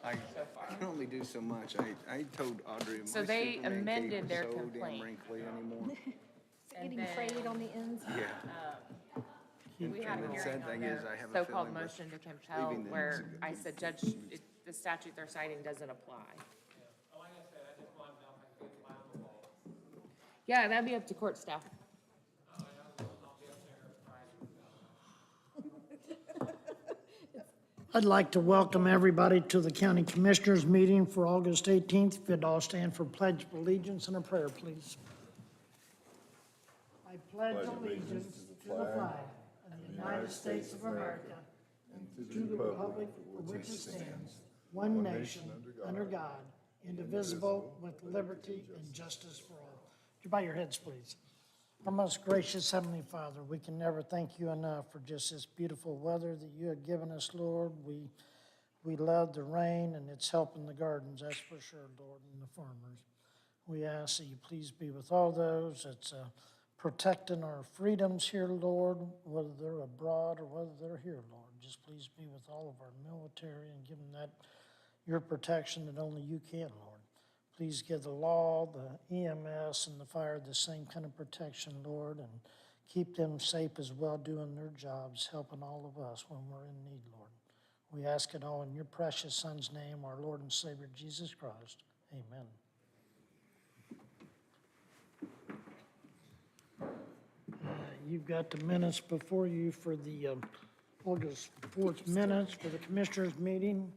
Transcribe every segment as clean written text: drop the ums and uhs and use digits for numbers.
I can only do so much. I told Audrey, So my they Superman cape amended is their so damn complaint. wrinkly anymore. And Getting frayed on the ends. Yeah. We had a And the hearing sad on thing their is I have a so-called feeling with motion to compel leaving the- where I said, Judge, the statute they're citing doesn't apply. Like I said, I just want to know if I can get by on the wall. Yeah, that'd be up to court staff. I'll be up there Friday. I'd like to welcome everybody to the County Commissioners meeting for August 18th. If you'd all stand for Pledge of Allegiance and a prayer, please. I pledge allegiance to the flag of the United States of America and to the republic for which it stands, one nation, under God, indivisible, with liberty and justice for all. Would you bow your heads, please? Our most gracious Heavenly Father, we can never thank you enough for just this beautiful weather that you have given us, Lord. We love the rain, and it's helping the gardens, that's for sure, Lord, and the farmers. We ask that you please be with all those that's protecting our freedoms here, Lord, whether they're abroad or whether they're here, Lord. Just please be with all of our military and give them that your protection that only you can, Lord. Please give the law, the EMS, and the fire the same kind of protection, Lord, and keep them safe as well doing their jobs, helping all of us when we're in need, Lord. We ask it all in your precious Son's name, our Lord and Savior, Jesus Christ. Amen. You've got the minutes before you for the August 4th minutes for the Commissioners' meeting.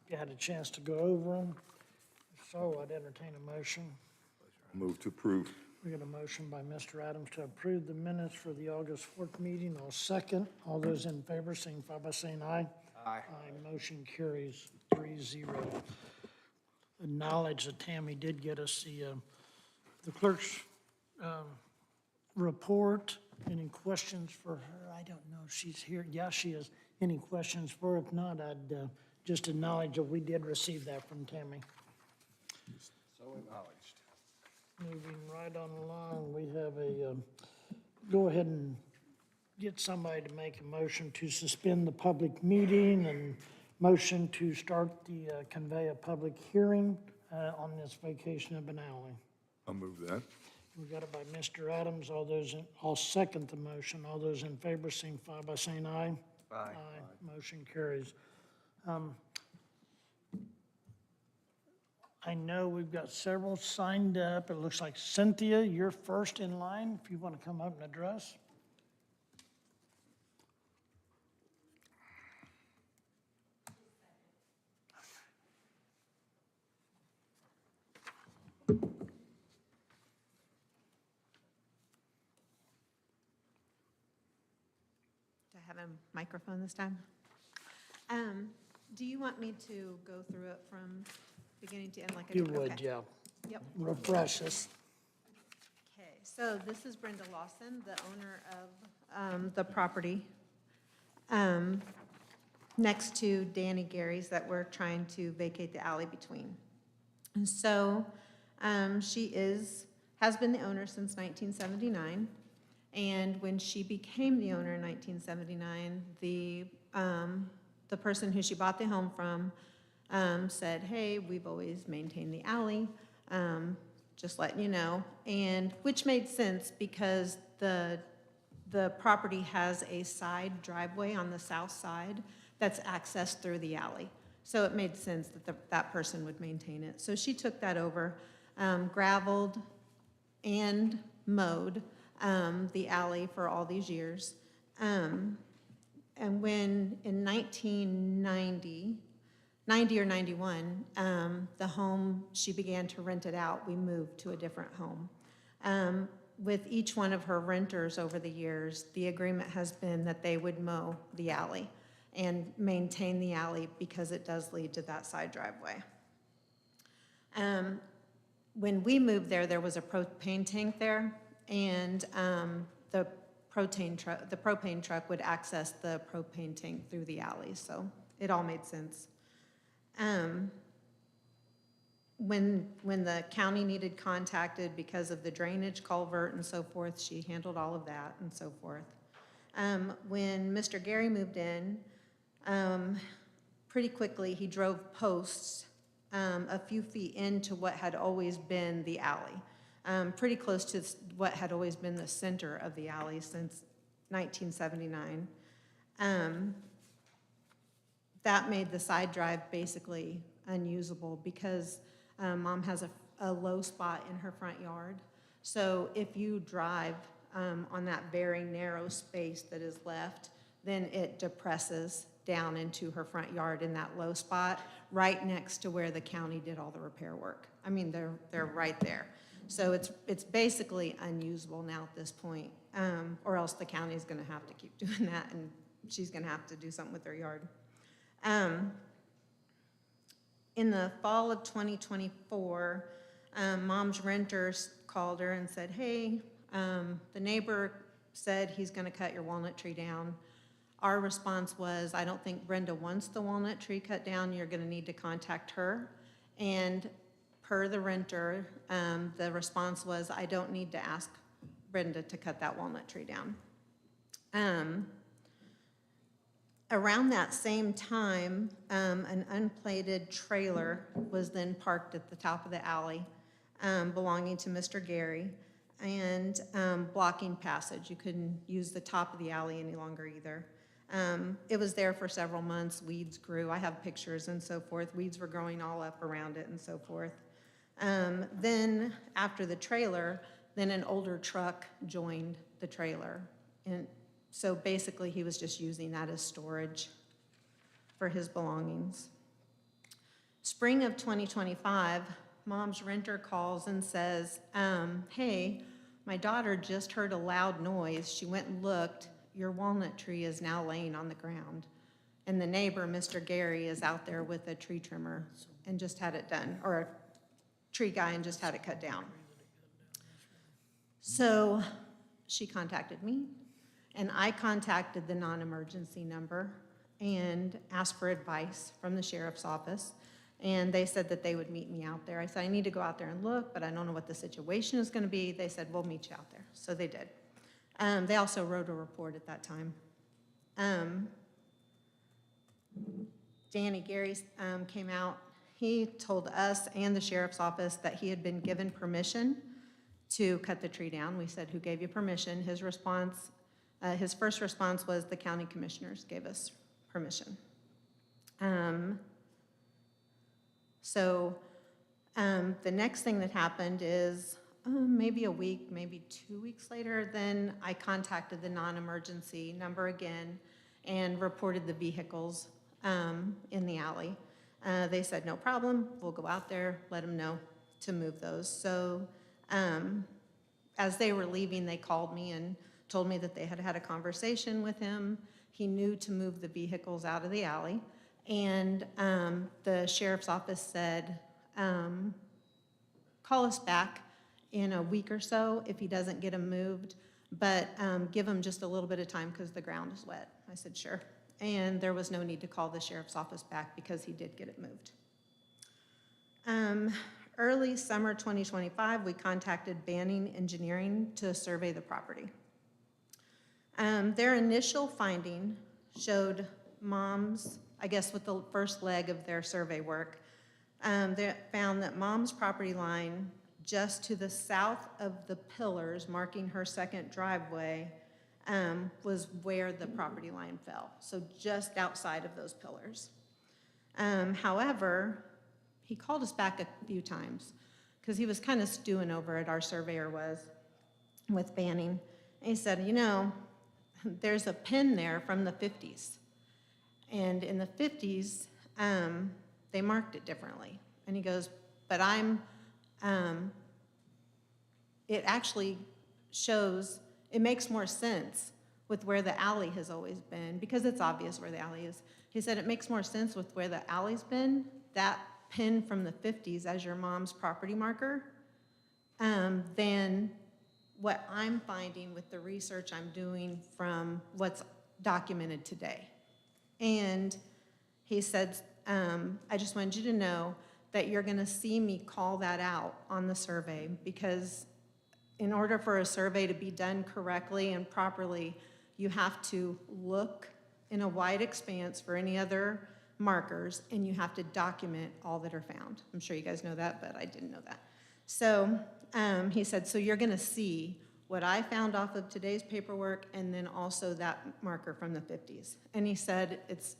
You had a chance to go over them. So I'd entertain a motion. Move to approve. We got a motion by Mr. Adams to approve the minutes for the August 4th meeting. I'll second. All those in favor signify by saying aye. Aye. Aye. Motion carries 3-0. Acknowledge that Tammy did get us the clerk's report. Any questions for her? I don't know if she's here. Yeah, she is. Any questions for her? If not, I'd just acknowledge that we did receive that from Tammy. So acknowledged. Moving right on along, we have go ahead and get somebody to make a motion to suspend the public meeting and motion to start the convey a public hearing on this vacation of Benally. I'll move that. We got it by Mr. Adams. I'll second the motion. All those in favor signify by saying aye. Aye. Motion carries. I know we've got several signed up. It looks like Cynthia, you're first in line, if you want to come up and address. Do I have a microphone this time? Do you want me to go through it from beginning to end like I You did? would, Okay. yeah. Yep. Refresh us. Okay, so this is Brenda Lawson, the owner of the property next to Danny Gary's that we're trying to vacate the alley between. And so she has been the owner since 1979. And when she became the owner in 1979, the person who she bought the home from said, hey, we've always maintained the alley, just letting you know. And which made sense because the property has a side driveway on the south side that's accessed through the alley. So it made sense that that person would maintain it. So she took that over, gravelled and mowed the alley for all these years. And when in 1990 or 91, the home, she began to rent it out, we moved to a different home. With each one of her renters over the years, the agreement has been that they would mow the alley and maintain the alley because it does lead to that side driveway. When we moved there, there was a propane tank there, and the propane truck would access the propane tank through the alley, so it all made sense. When the county needed contacted because of the drainage culvert and so forth, she handled all of that and so forth. When Mr. Gary moved in, pretty quickly, he drove posts a few feet into what had always been the alley, pretty close to what had always been the center of the alley since 1979. That made the side drive basically unusable because Mom has a low spot in her front yard. So if you drive on that very narrow space that is left, then it depresses down into her front yard in that low spot, right next to where the county did all the repair work. I mean, they're right there. So it's basically unusable now at this point, or else the county's gonna have to keep doing that, and she's gonna have to do something with her yard. In the fall of 2024, Mom's renters called her and said, hey, the neighbor said he's gonna cut your walnut tree down. Our response was, I don't think Brenda wants the walnut tree cut down, you're gonna need to contact her. And per the renter, the response was, I don't need to ask Brenda to cut that walnut tree down. Around that same time, an unplated trailer was then parked at the top of the alley, belonging to Mr. Gary, and blocking passage. You couldn't use the top of the alley any longer either. It was there for several months. Weeds grew. I have pictures and so forth. Weeds were growing all up around it and so forth. Then after the trailer, then an older truck joined the trailer. And so basically he was just using that as storage for his belongings. Spring of 2025, Mom's renter calls and says, hey, my daughter just heard a loud noise. She went and looked. Your walnut tree is now laying on the ground. And the neighbor, Mr. Gary, is out there with a tree trimmer and just had it done, or a tree guy and just had it cut down. So she contacted me, and I contacted the non-emergency number and asked for advice from the sheriff's office. And they said that they would meet me out there. I said, I need to go out there and look, but I don't know what the situation is gonna be. They said, we'll meet you out there. So they did. They also wrote a report at that time. Danny Gary came out. He told us and the sheriff's office that he had been given permission to cut the tree down. We said, who gave you permission? His response, his first response was the county commissioners gave us permission. The next thing that happened is maybe a week, maybe 2 weeks later, then I contacted the non-emergency number again and reported the vehicles in the alley. They said, no problem, we'll go out there, let them know to move those. So as they were leaving, they called me and told me that they had had a conversation with him. He knew to move the vehicles out of the alley. And the sheriff's office said, call us back in a week or so if he doesn't get them moved, but give him just a little bit of time because the ground is wet. I said, sure. And there was no need to call the sheriff's office back because he did get it moved. Early summer 2025, we contacted Banning Engineering to survey the property. Their initial finding showed Mom's, I guess with the first leg of their survey work, they found that Mom's property line just to the south of the pillars marking her second driveway was where the property line fell, so just outside of those pillars. However, he called us back a few times because he was kind of stewing over it, our surveyor was, with Banning. And he said, you know, there's a pin there from the 50s. And in the 50s, they marked it differently. And he goes, but it actually shows, it makes more sense with where the alley has always been, because it's obvious where the alley is. He said it makes more sense with where the alley's been, that pin from the 50s as your mom's property marker, than what I'm finding with the research I'm doing from what's documented today. And he said, I just wanted you to know that you're gonna see me call that out on the survey, because in order for a survey to be done correctly and properly, you have to look in a wide expanse for any other markers, and you have to document all that are found. I'm sure you guys know that, but I didn't know that. So he said, so you're gonna see what I found off of today's paperwork and then also that marker from the 50s. And he said it's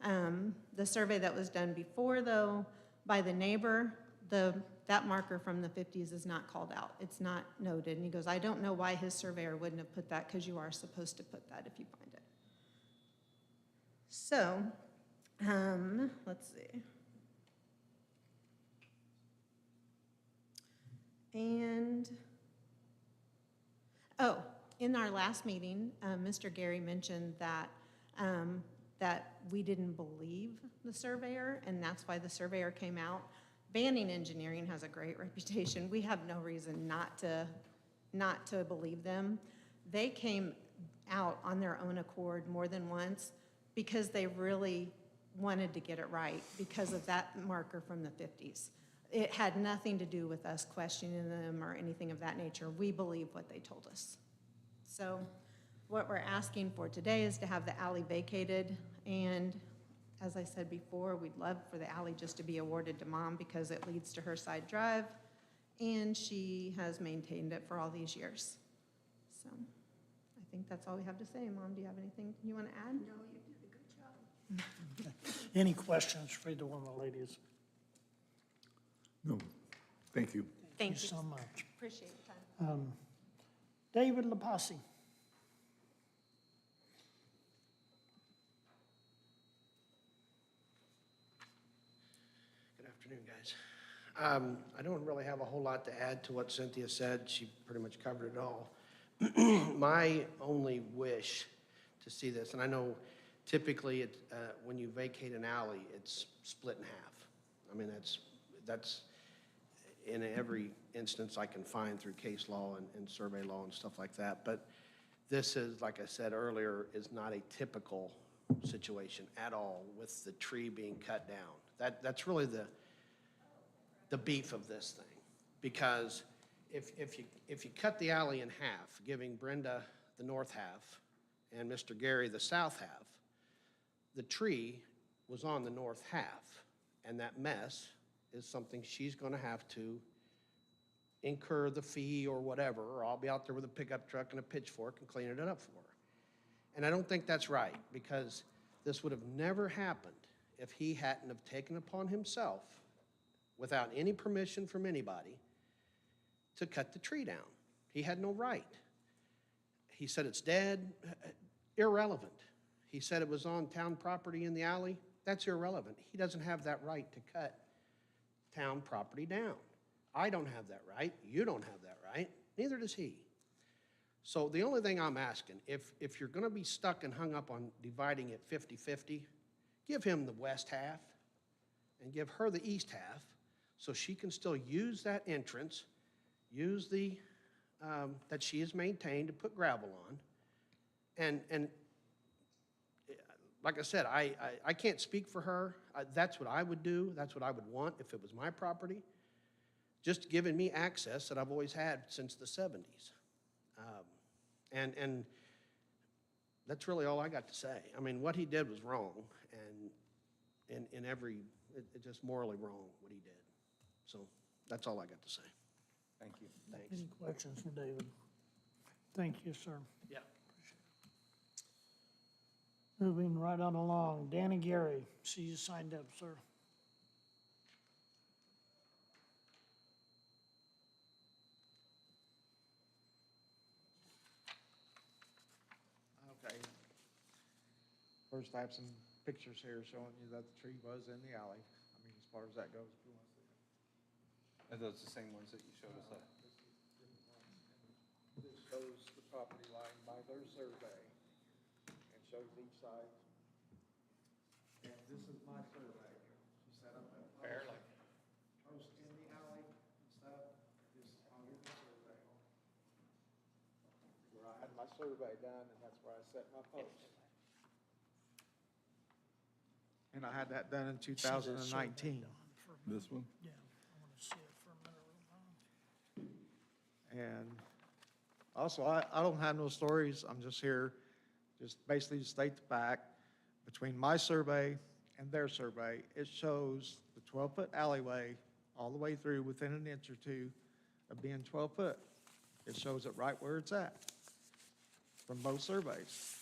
the survey that was done before, though, by the neighbor, that marker from the 50s is not called out. It's not noted. And he goes, I don't know why his surveyor wouldn't have put that, because you are supposed to put that if you find it. So, let's see. And, oh, in our last meeting, Mr. Gary mentioned that, that we didn't believe the surveyor, and that's why the surveyor came out. Banning Engineering has a great reputation. We have no reason not to believe them. They came out on their own accord more than once because they really wanted to get it right because of that marker from the 50s. It had nothing to do with us questioning them or anything of that nature. We believe what they told us. So what we're asking for today is to have the alley vacated, and as I said before, we'd love for the alley just to be awarded to Mom because it leads to her side drive, and she has maintained it for all these years. So I think that's all we have to say. Mom, do you have anything you want to add? No, you did a good job. Any questions for either one of the ladies? No, thank you. Thank you. So much. Appreciate your time. David Lapasi. Good afternoon, guys. I don't really have a whole lot to add to what Cynthia said. She pretty much covered it all. My only wish to see this, and I know typically when you vacate an alley, it's split in half. I mean, that's in every instance I can find through case law and survey law and stuff like that. But this is, like I said earlier, is not a typical situation at all with the tree being cut down. That's really the beef of this thing. Because if you cut the alley in half, giving Brenda the north half and Mr. Gary the south half, the tree was on the north half, and that mess is something she's going to have to incur the fee or whatever, or I'll be out there with a pickup truck and a pitchfork and cleaning it up for her. And I don't think that's right, because this would have never happened if he hadn't have taken upon himself, without any permission from anybody, to cut the tree down. He had no right. He said it's dead. Irrelevant. He said it was on town property in the alley. That's irrelevant. He doesn't have that right to cut town property down. I don't have that right. You don't have that right. Neither does he. So the only thing I'm asking, if you're going to be stuck and hung up on dividing it 50-50, give him the west half and give her the east half so she can still use that entrance, use the, that she has maintained to put gravel on. And like I said, I can't speak for her. That's what I would do. That's what I would want if it was my property. Just giving me access that I've always had since the 70s. And that's really all I got to say. I mean, what he did was wrong, and in every, it's just morally wrong what he did. So that's all I got to say. Thank you. Thanks. Any questions for David? Thank you, sir. Yeah. Moving right on along, Danny Gary, see you signed up, sir. Okay. First, I have some pictures here showing you that the tree was in the alley. I mean, as far as that goes, if you want to see it. Are those the same ones that you showed us? This shows the property line by their survey and shows each side. And this is my survey. She set up a post in the alley and stuff. This is probably the survey. Where I had my survey done, and that's where I set my post. And I had that done in 2019. This one? Yeah, I want to see it for a minute. And also, I don't have no stories. I'm just here, just basically to state the fact, between my survey and their survey, it shows the 12-foot alleyway all the way through within an inch or two of being 12 foot. It shows it right where it's at from both surveys.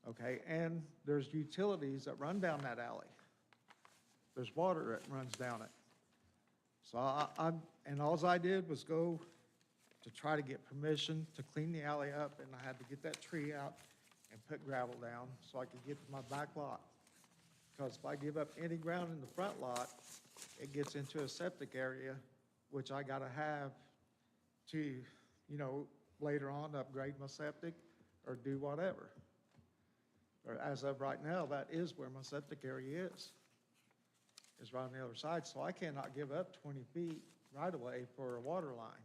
Okay, and there's utilities that run down that alley. There's water that runs down it. So and alls I did was go to try to get permission to clean the alley up, and I had to get that tree out and put gravel down so I could get to my back lot. Because if I give up any ground in the front lot, it gets into a septic area, which I gotta have to, you know, later on upgrade my septic or do whatever. Or as of right now, that is where my septic area is right on the other side. So I cannot give up 20 feet right away for a water line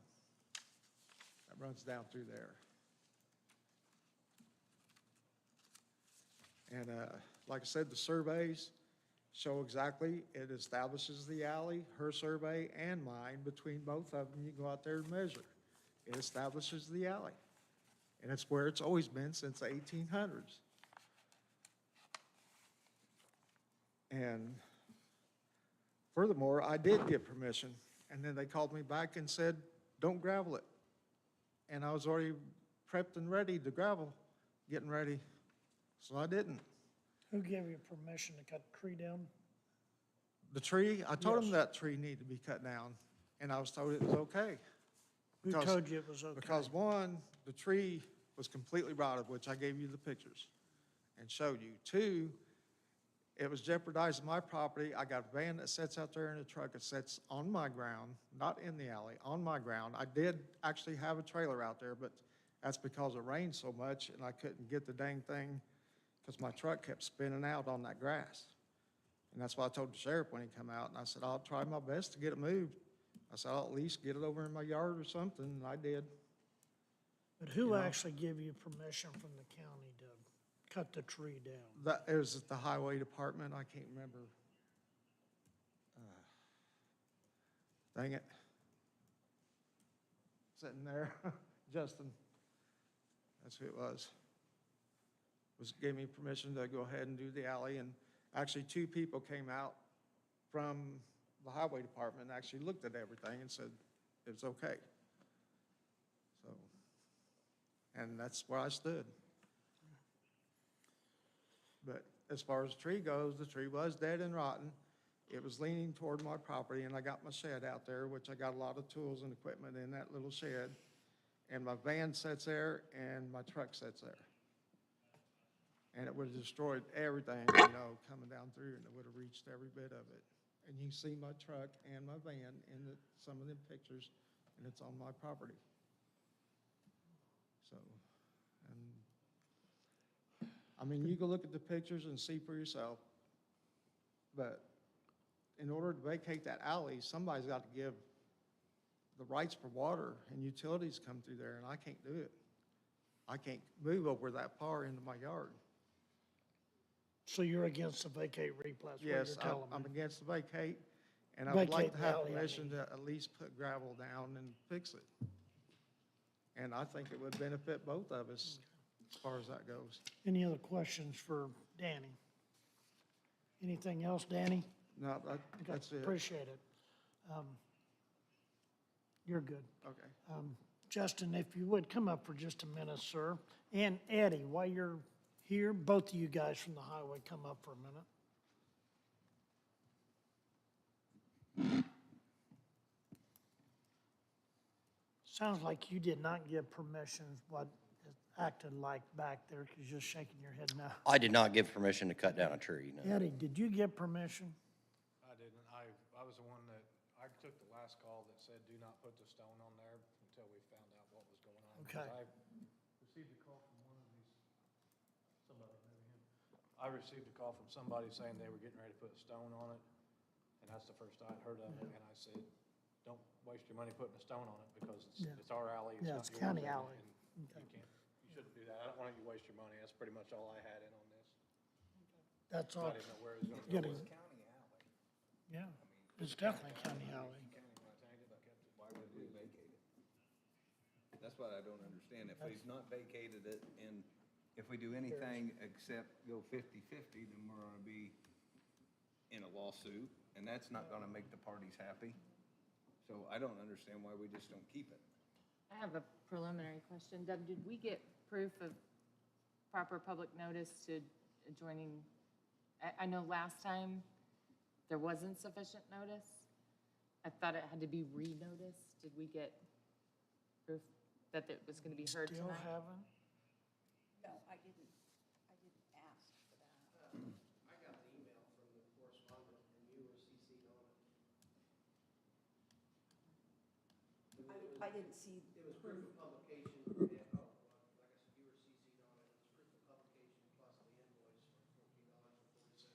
that runs down through there. And like I said, the surveys show exactly, it establishes the alley, her survey and mine, between both of them, you go out there and measure. It establishes the alley. And it's where it's always been since the 1800s. And furthermore, I did get permission, and then they called me back and said, don't gravel it. And I was already prepped and ready to gravel, getting ready, so I didn't. Who gave you permission to cut the tree down? The tree, I told them Yes. that tree needed to be cut down, and I was told it was okay. Who Because- told you it was okay? Because one, the tree was completely rotted, which I gave you the pictures and showed you. Two, it was jeopardizing my property. I got a van that sits out there in a truck that sits on my ground, not in the alley, on my ground. I did actually have a trailer out there, but that's because it rained so much and I couldn't get the dang thing because my truck kept spinning out on that grass. And that's why I told the sheriff when he come out, and I said, I'll try my best to get it moved. I said, I'll at least get it over in my yard or something, and I did. But who actually gave you permission from the county to cut the tree down? That, it was at the highway department, I can't remember. Dang it. Sitting there, Justin, that's who it was. Gave me permission to go ahead and do the alley, and actually 2 people came out from the highway department and actually looked at everything and said it was okay. So, and that's where I stood. But as far as the tree goes, the tree was dead and rotten. It was leaning toward my property, and I got my shed out there, which I got a lot of tools and equipment in that little shed. And my van sits there, and my truck sits there. And it would have destroyed everything, you know, coming down through, and it would have reached every bit of it. And you can see my truck and my van in some of them pictures, and it's on my property. So, and, I mean, you can look at the pictures and see for yourself, but in order to vacate that alley, somebody's got to give the rights for water and utilities come through there, and I can't do it. I can't move over that far into my yard. So you're against the vacate replat, is what you're Yes, telling I'm me? against the vacate, and I would like Vacate to the have alley, I permission mean. to at least put gravel down and fix it. And I think it would benefit both of us as far as that goes. Any other questions for Danny? Anything else, Danny? No, Okay, that's it. Appreciate it. You're good. Okay. Justin, if you would, come up for just a minute, sir. And Eddie, while you're here, both of you guys from the highway, come up for a minute. Sounds like you did not give permission, what it acted like back there, because you're shaking your head now. I did not give permission to cut down a tree, no. Eddie, did you give permission? I didn't. I was the one that, I took the last call that said, do not put the stone on there until we found out what was going on. Okay. I received a call from one of these, somebody, maybe him. I received a call from somebody saying they were getting ready to put a stone on it, and that's the first I'd heard of it, and I said, don't waste your money putting a stone on it, because Yeah. it's our alley, it's Yeah, not it's yours. county and- alley. and you shouldn't do that. I don't want you to waste your money. That's pretty much all I had in on this. That's I all. didn't know where it was gonna go. Getting, yeah, it's definitely county alley. Why would we vacate it? That's what I don't understand. If we've not vacated it, and if we do anything except go 50-50, then we're gonna be in a lawsuit, and that's not gonna make the parties happy. So I don't understand why we just don't keep it. I have a preliminary question. Deb, did we get proof of proper public notice to adjoining? I know last time there wasn't sufficient notice. I thought it had to be re-noticed. Did we get proof that it was going to be heard Still tonight? haven't? No, I didn't ask for that. I got the email from the correspondent, and you were CC'd on it. I didn't see. It was proof of publication, and, like I said, you were CC'd on it. It was proof of publication plus the invoice for $14.40.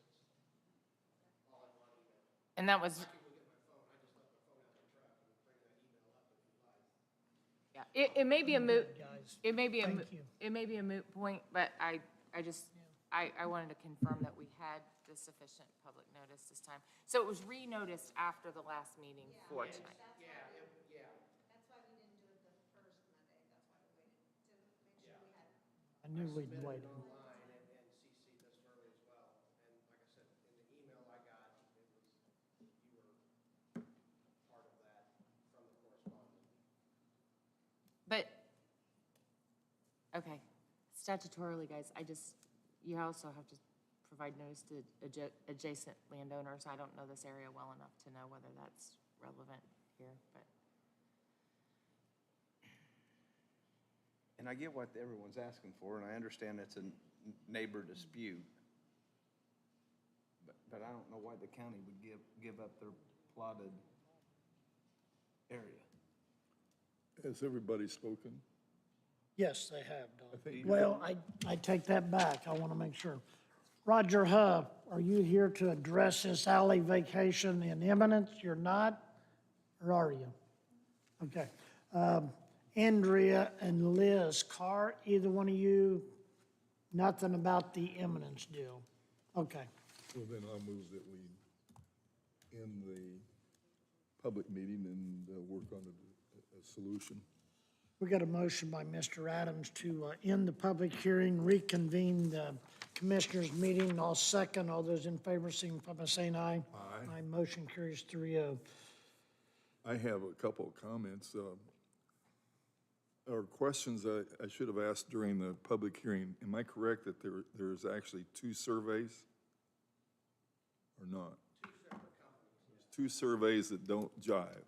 All in one email. And that was, I can go get my phone. I just left my phone out in the truck and bring that email up if you'd like. yeah, it may be a moot, Guys, it may be a, thank you. it may be a moot point, but I wanted to confirm that we had the sufficient public notice this time. So it was re-noticed after the last meeting for tonight. Yeah. That's why we didn't do it the first Monday, that's why we waited to make sure we had. I knew we'd wait. Online and CC'd Ms. Furley as well. And like I said, in the email I got, it was, you were part of that from the correspondent. But, okay, statutorily, guys, you also have to provide notice to adjacent landowners. I don't know this area well enough to know whether that's relevant here, but. And I get what everyone's asking for, and I understand it's a neighbor dispute. But I don't know why the county would give up their plotted area. Has everybody spoken? Yes, they have, I think- Don. Well, I take that back. I want to make sure. Roger Huff, are you here to address this alley vacation in imminence? You're not? Or are you? Okay. Andrea and Liz Carr, either one of you, nothing about the imminence deal? Okay. Well, then I'll move that we end the public meeting and work on a solution. We got a motion by Mr. Adams to end the public hearing, reconvene the commissioners' meeting. I'll second. All those in favor, signify by saying aye. Aye. Aye, motion carries 3-0. I have a couple of comments, or questions I should have asked during the public hearing. Am I correct that there's actually 2 surveys? Or not? 2 separate companies. 2 surveys that don't jive?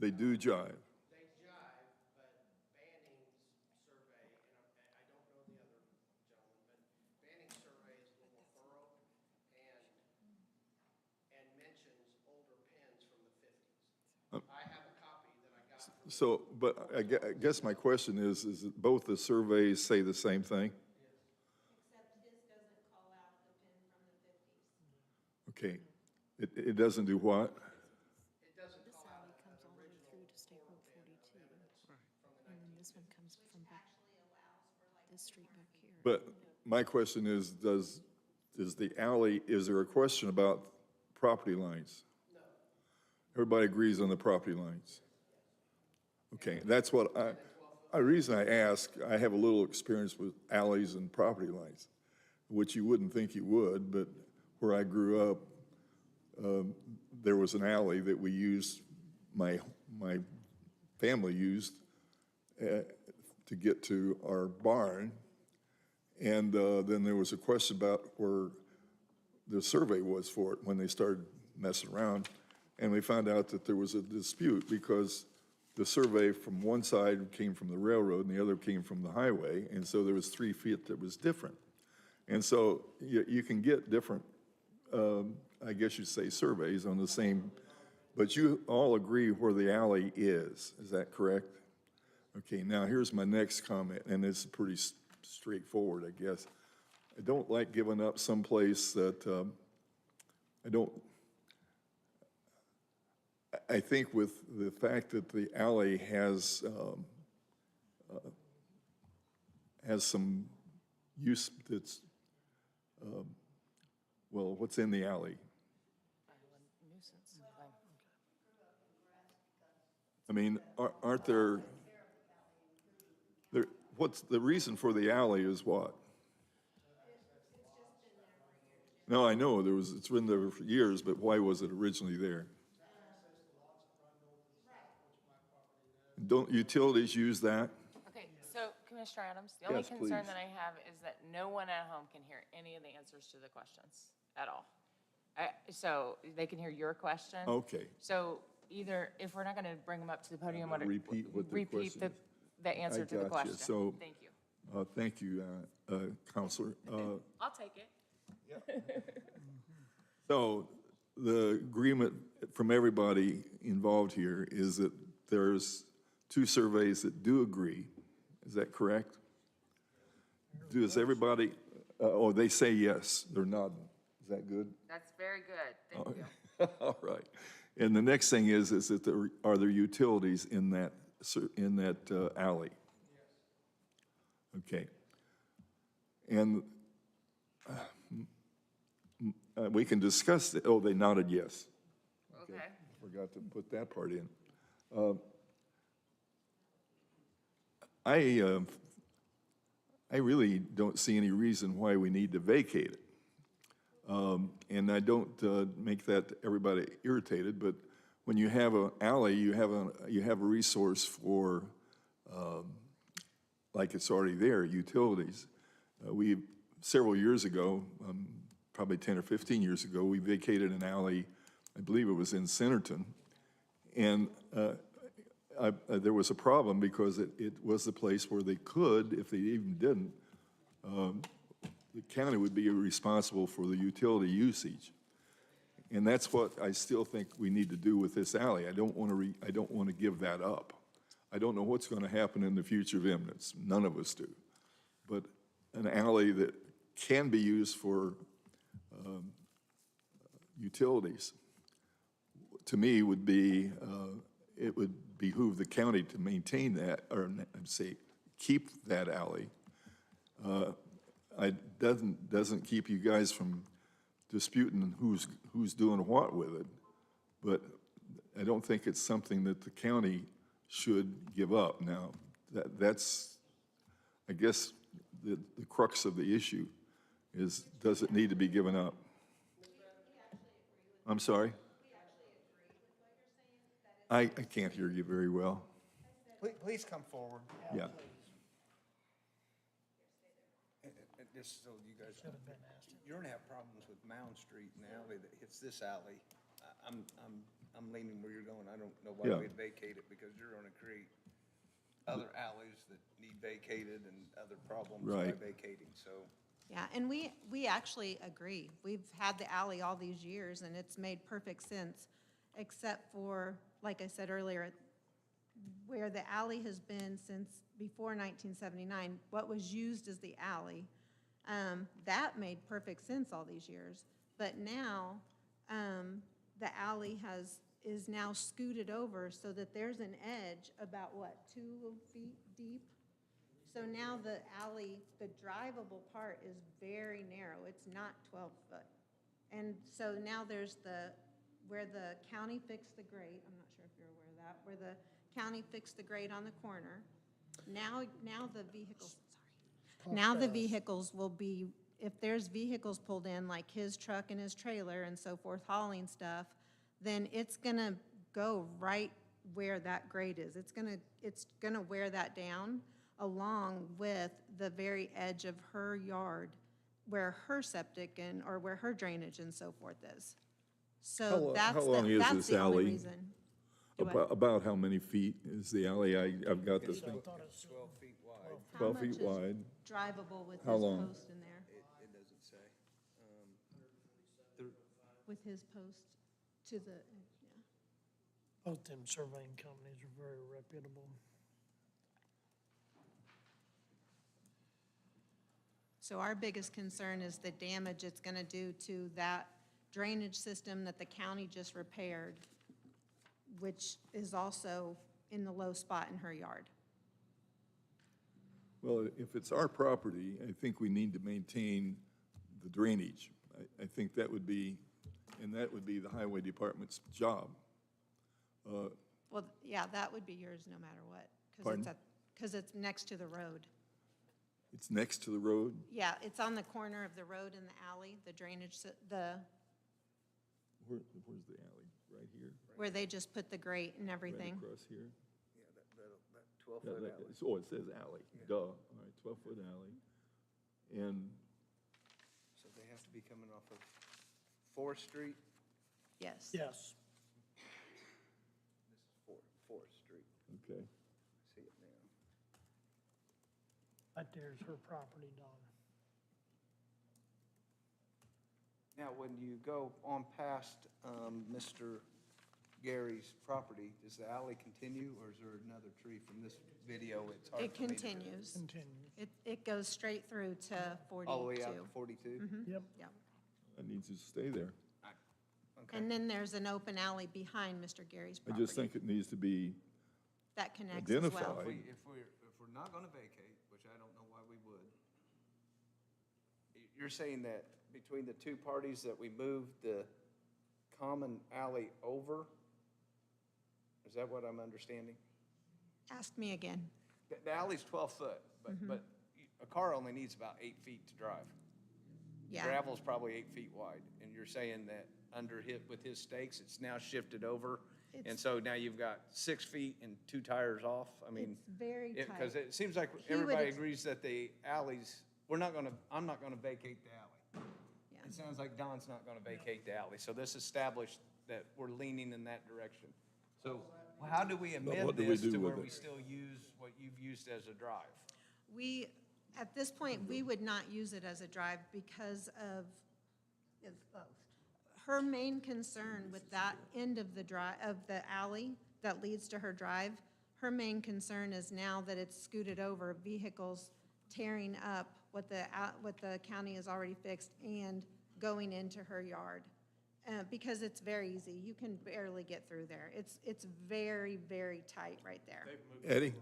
They do jive. They jive, but Banning's survey, and I don't know the other gentleman, but Banning's survey is a little more thorough and mentions older pins from the 50s. I have a copy that I got from So, but I guess my question is that both the surveys say the same thing? Except his doesn't call out the pin from the 50s. Okay. It doesn't do what? it doesn't This call out alley comes all the way through to State Road 42. And then this one comes from back, this street back here. But my question is, does the alley, is there a question about property lines? No. Everybody agrees on the property lines? Okay, that's what the reason I ask, I have a little experience with alleys and property lines, which you wouldn't think you would, but where I grew up, there was an alley that we used, my family used to get to our barn. And then there was a question about where the survey was for it when they started messing around. And we found out that there was a dispute because the survey from one side came from the railroad and the other came from the highway. And so there was 3 feet that was different. And so you can get different, I guess you'd say, surveys on the same, but you all agree where the alley is that correct? Okay, now here's my next comment, and it's pretty straightforward, I guess. I don't like giving up someplace that I think with the fact that the alley has some use that's, well, what's in the alley? Nuisance. I mean, aren't there, what's the reason for the alley is what? No, I know, it's been there for years, but why was it originally there? Don't utilities use that? Okay, so Commissioner Adams, the only Yes, concern please. that I have is that no one at home can hear any of the answers to the questions at all. So they can hear your question. Okay. So either, if we're not going to bring them up to the podium, Repeat what the question is. the answer to the gotcha. question. So- Thank you. Thank you, Counselor. I'll take it. So the agreement from everybody involved here is that there's 2 surveys that do agree. Is that correct? Does everybody, they say yes, they're nodding. Is that good? That's very good. Thank you. All right. And the next thing is that are there utilities in that alley? Okay. And we can discuss, they nodded yes. Okay. Forgot to put that part in. I really don't see any reason why we need to vacate it. And I don't make that everybody irritated, but when you have an alley, you have a resource for, like it's already there, utilities. Several years ago, probably 10 or 15 years ago, we vacated an alley, I believe it was in Centerton, and there was a problem because it was the place where they could, if they even didn't, the county would be responsible for the utility usage. And that's what I still think we need to do with this alley. I don't want to give that up. I don't know what's going to happen in the future of Eminence. None of us do. But an alley that can be used for utilities, to me, would be, it would behoove the county to maintain that, or say, keep that alley. It doesn't keep you guys from disputing who's doing what with it, but I don't think it's something that the county should give up. Now, that's, I guess, the crux of the issue is, does it need to be given up? I'm sorry? I can't hear you very well. Please come forward. Yeah. And just so you guys, you're gonna have problems with Mound Street and the alley that hits this alley. I'm leaning where you're going. I don't know why Yeah. we'd vacate it, because you're gonna create other alleys that need vacated and other problems by Right. vacating, so. Yeah, and we actually agree. We've had the alley all these years, and it's made perfect sense, except for, like I said earlier, where the alley has been since before 1979, what was used as the alley, that made perfect sense all these years. But now, the alley is now scooted over so that there's an edge about, 2 feet deep? So now the alley, the drivable part is very narrow. It's not 12 foot. And so now there's where the county fixed the grate, I'm not sure if you're aware of that, where the county fixed the grate on the corner. Now the vehicles, sorry. Now the vehicles will be, if there's vehicles pulled in, like his truck and his trailer and so forth, hauling stuff, then it's gonna go right where that grade is. It's gonna wear that down along with the very edge of her yard where her septic or where her drainage and so forth is. So How long is that's this the only alley? reason. Do what? About how many feet is the alley? I've got this thing, 12 feet wide. How 12 much feet is wide. drivable with How his long? post in there? It doesn't say. With his post to the, yeah. Both them surveying companies are very reputable. So our biggest concern is the damage it's gonna do to that drainage system that the county just repaired, which is also in the low spot in her yard. Well, if it's our property, I think we need to maintain the drainage. I think that would be the highway department's job. Well, yeah, that would be yours no matter what, Pardon? because it's next to the road. It's next to the road? Yeah, it's on the corner of the road and the alley, the drainage, Where's the alley? Right here? where they just put the grate and everything. Right across here? Yeah, that Yeah, 12-foot alley. Oh, it says alley, duh, all right, 12-foot alley. And, So they have to be coming off of Forest Street? Yes. Yes. This is Forest Street. okay, See it now. Right there's her property, Donna. Now, when you go on past Mr. Gary's property, does the alley continue, or is there another tree from this video? It's hard It for me to- continues. Continue. It goes straight through to 42. All the way out to 42? Yep. Yep. that needs to stay there. Okay. And then there's an open alley behind Mr. Gary's I property. just think it needs to be That connects as well. identified. If we're not gonna vacate, which I don't know why we would, you're saying that between the two parties that we move the common alley over? Is that what I'm understanding? Ask me again. The alley's 12 foot, but a car only needs about 8 feet to drive. Yeah. Gravel's probably 8 feet wide, and you're saying that with his stakes, it's now shifted over? And It's- so now you've got 6 feet and 2 tires off? I mean. It's very tight. Because it seems like He would everybody ex- agrees that the alleys, I'm not gonna vacate the alley. Yeah. It sounds like Don's not gonna vacate the alley, so this established that we're leaning in that direction. So how do we amend what do we this do to where with we it? still use what you've used as a drive? At this point, we would not use it as a drive because of It's closed. her main concern with that end of the alley that leads to her drive. Her main concern is now that it's scooted over, vehicles tearing up what the county has already fixed and going into her yard. Because it's very easy. You can barely get through there. It's very, very tight right there. Eddie,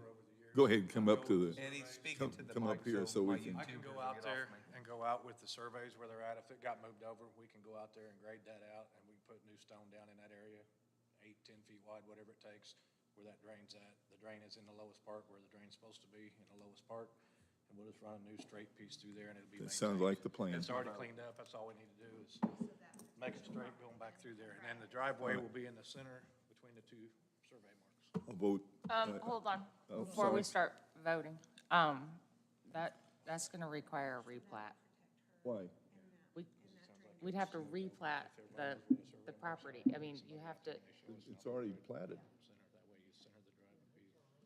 go ahead, come up to the, Eddie, speaking to the come up mic here so we my can- I can YouTubers go will out get off there me. and go out with the surveys where they're at. If it got moved over, we can go out there and grade that out, and we can put new stone down in that area, 8, 10 feet wide, whatever it takes, where that drain's at. The drain is in the lowest part, where the drain's supposed to be, in the lowest part, and we'll just run a new straight piece through there, and it'll be That maintained. sounds like the plan. It's already cleaned up, that's all we need to do is make it straight going back through there. And then the driveway will be in the center between the two survey marks. I'll vote. Hold on, Oh, before we sorry. start voting. That's gonna require a replat. Why? We'd have to replat the property. I mean, you have to, It's already platted.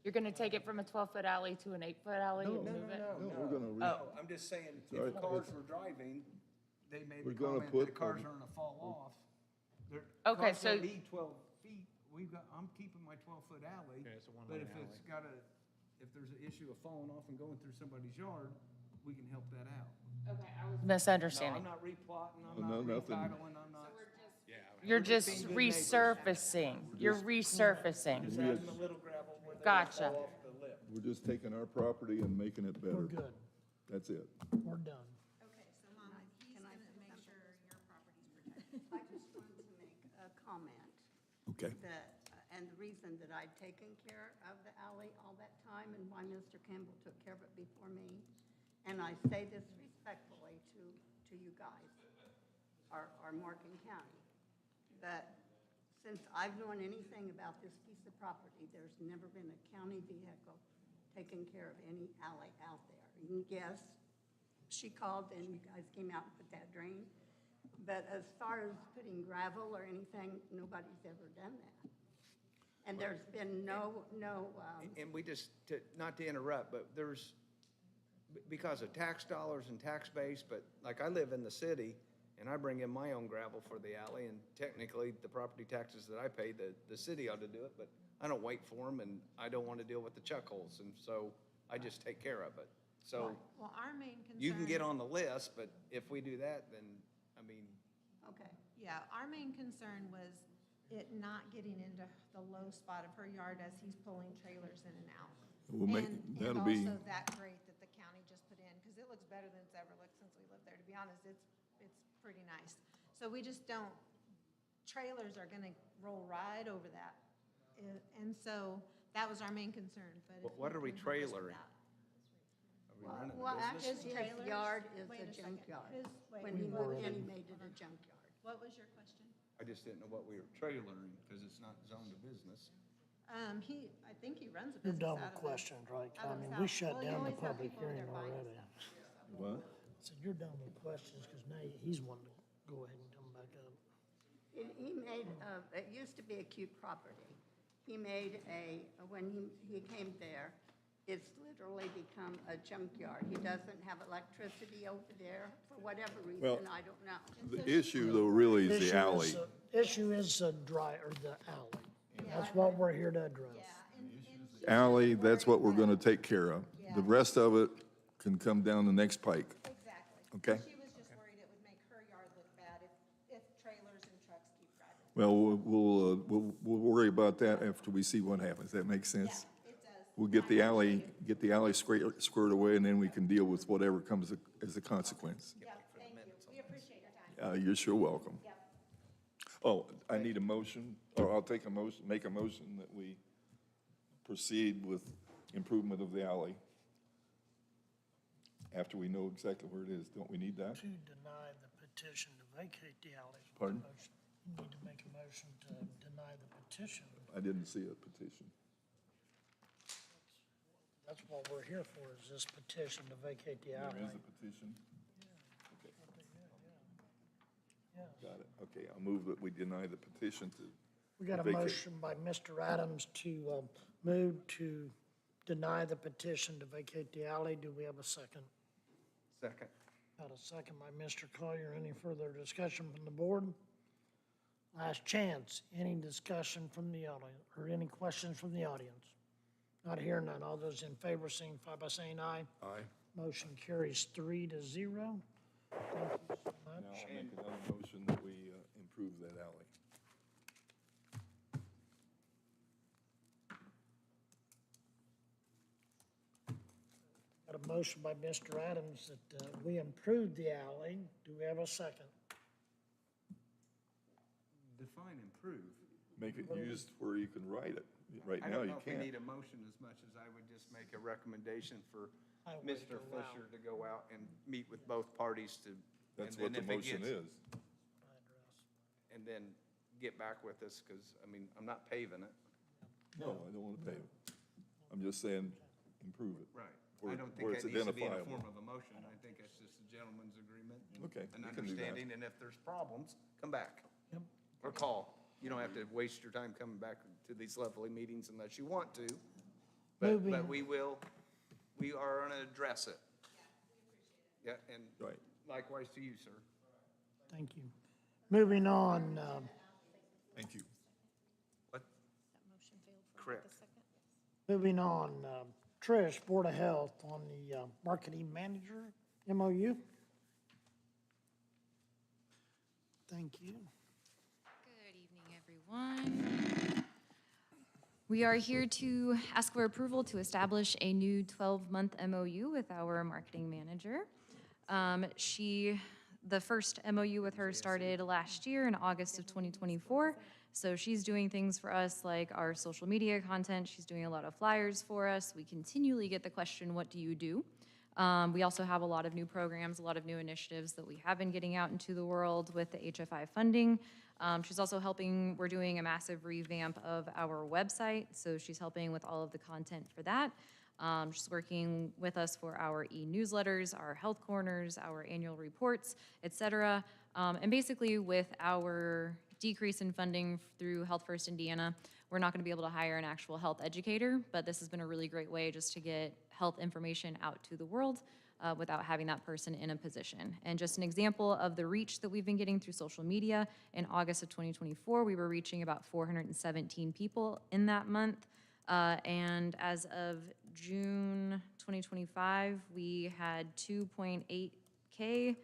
you're gonna take it from a 12-foot alley to an 8-foot alley and move it? No, we're gonna, No, I'm just saying, Sorry, if cars it's- were driving, they made We're the gonna comment that the put, cars are gonna fall off. They're- Okay, Cars don't so- need 12 feet. I'm keeping my 12-foot alley. Yeah, it's a But one-lane if it's if there's an issue of falling off and going through somebody's yard, we can help that out. Okay, I was No, Misunderstanding. I'm not replotting, I'm No, not nothing. retitling, I'm not. You're just being good neighbors. resurfacing. You're resurfacing. Just adding a little gravel where they don't Gotcha. fall off the lip. we're just taking our property and making it better. We're good. That's it. We're done. Okay, so Mama, he's Can I gonna say make something? sure your property's protected. I just wanted to make a comment Okay. that, and the reason that I'd taken care of the alley all that time and why Mr. Campbell took care of it before me. And I say this respectfully to you guys, our Morgan County, that since I've known anything about this piece of property, there's never been a county vehicle taking care of any alley out there. And yes, she called and you guys came out and put that drain. But as far as putting gravel or anything, nobody's ever done that. And there's been no, And we just, not to interrupt, but because of tax dollars and tax base, but like I live in the city and I bring in my own gravel for the alley and technically the property taxes that I pay, the city ought to do it, but I don't wait for them and I don't want to deal with the chuck holes. And so I just take care of it. So Well, our main concern. you can get on the list, but if we do that, then, I mean, okay. Yeah, our main concern was it not getting into the low spot of her yard as he's pulling trailers in and out. We'll make, that'll And be, also that grate that the county just put in, because it looks better than it's ever looked since we lived there. To be honest, it's pretty nice. So we just don't, trailers are gonna roll right over that. And so that was our main concern, but if What you are we can help us with trailering? that. are We run it Well, a business. actually, his yard is a junkyard. When he moved in, he made it a junkyard. What was your question? I just didn't know what we were trailering, because it's not zoned a business. I think he runs a You're business done out with of it. questions, right? out I of mean, South- we shut well, you down the always have public people hearing there buying already. What? I said, you're done with questions, because now he's wanting to go ahead and come back up. He made, it used to be a cute property. He made when he came there, it's literally become a junkyard. He doesn't have electricity over there for whatever Well- reason, I don't know. The issue though really is the alley. Issue is the the alley. That's what we're here to address. Alley, that's what we're gonna take care of. The rest of it can come down the next pike. Exactly. Okay. She was just worried it would make her yard look bad if trailers and trucks keep driving. Well, we'll worry about that after we see what happens. That makes sense? It does. We'll get the alley squared away, and then we can deal with whatever comes as a consequence. Yeah, thank you. We appreciate your time. You're sure welcome. Yep. Oh, I need a motion, or I'll make a motion that we proceed with improvement of the alley after we know exactly where it is. Don't we need that? To deny the petition to vacate the alley. Pardon? You need to make a motion to deny the petition. I didn't see a petition. That's what we're here for, is this petition to vacate the alley. There is a petition? Yeah. Got it. Okay, I'll move that we deny the petition to We got a vacate. motion by Mr. Adams to move to deny the petition to vacate the alley. Do we have a second? Second. Got a second by Mr. Collier. Any further discussion from the board? Last chance. Any discussion from the audience, or any questions from the audience? Not hearing none. All those in favor signify by saying aye. Aye. Motion carries 3-0. Thank you so Now much. I'll make another motion that we improve that alley. Got a motion by Mr. Adams that we improve the alley. Do we have a second? Define improve. Make it used where you can write it. Right I now, don't you know if we can't. need a motion as much as I would just make a recommendation for Highway Mr. to allow. Fisher to go out and meet with both parties to. That's and what the then if it motion gets- is. And then get back with us, because, I mean, I'm not paving it. No, I don't want to pay it. I'm just saying, improve it. Right. Where- I don't where think it's that needs to be in the identifiable. form of a motion. I think it's just a gentleman's agreement. Okay, An we can do that. understanding, and if there's problems, come back. Yep. Or call. You don't have to waste your time coming back to these lovely meetings unless you want to. But Moving- we are gonna address it. Yeah, and Right. likewise to you, sir. Thank you. Moving on, Thank you. What? That motion failed for lack Correct. of second. moving on, Trish, Board of Health, on the marketing manager MOU. Thank you. Good evening, everyone. We are here to ask for approval to establish a new 12-month MOU with our marketing manager. The first MOU with her started last year in August of 2024. So she's doing things for us like our social media content. She's doing a lot of flyers for us. We continually get the question, what do you do? We also have a lot of new programs, a lot of new initiatives that we have been getting out into the world with the HFI funding. She's also helping, we're doing a massive revamp of our website, so she's helping with all of the content for that. She's working with us for our e-newsletters, our health corners, our annual reports, et cetera. And basically with our decrease in funding through Health First Indiana, we're not gonna be able to hire an actual health educator, but this has been a really great way just to get health information out to the world without having that person in a position. And just an example of the reach that we've been getting through social media, in August of 2024, we were reaching about 417 people in that month. And as of June 2025, we had 2.8K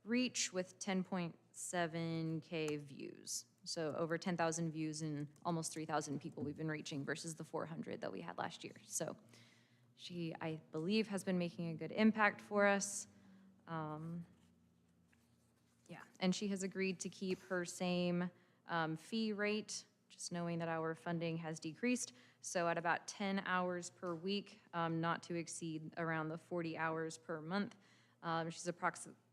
reach with 10.7K views. So over 10,000 views and almost 3,000 people we've been reaching versus the 400 that we had last year. So she, I believe, has been making a good impact for us. Yeah, and she has agreed to keep her same fee rate, just knowing that our funding has decreased. So at about 10 hours per week, not to exceed around the 40 hours per month.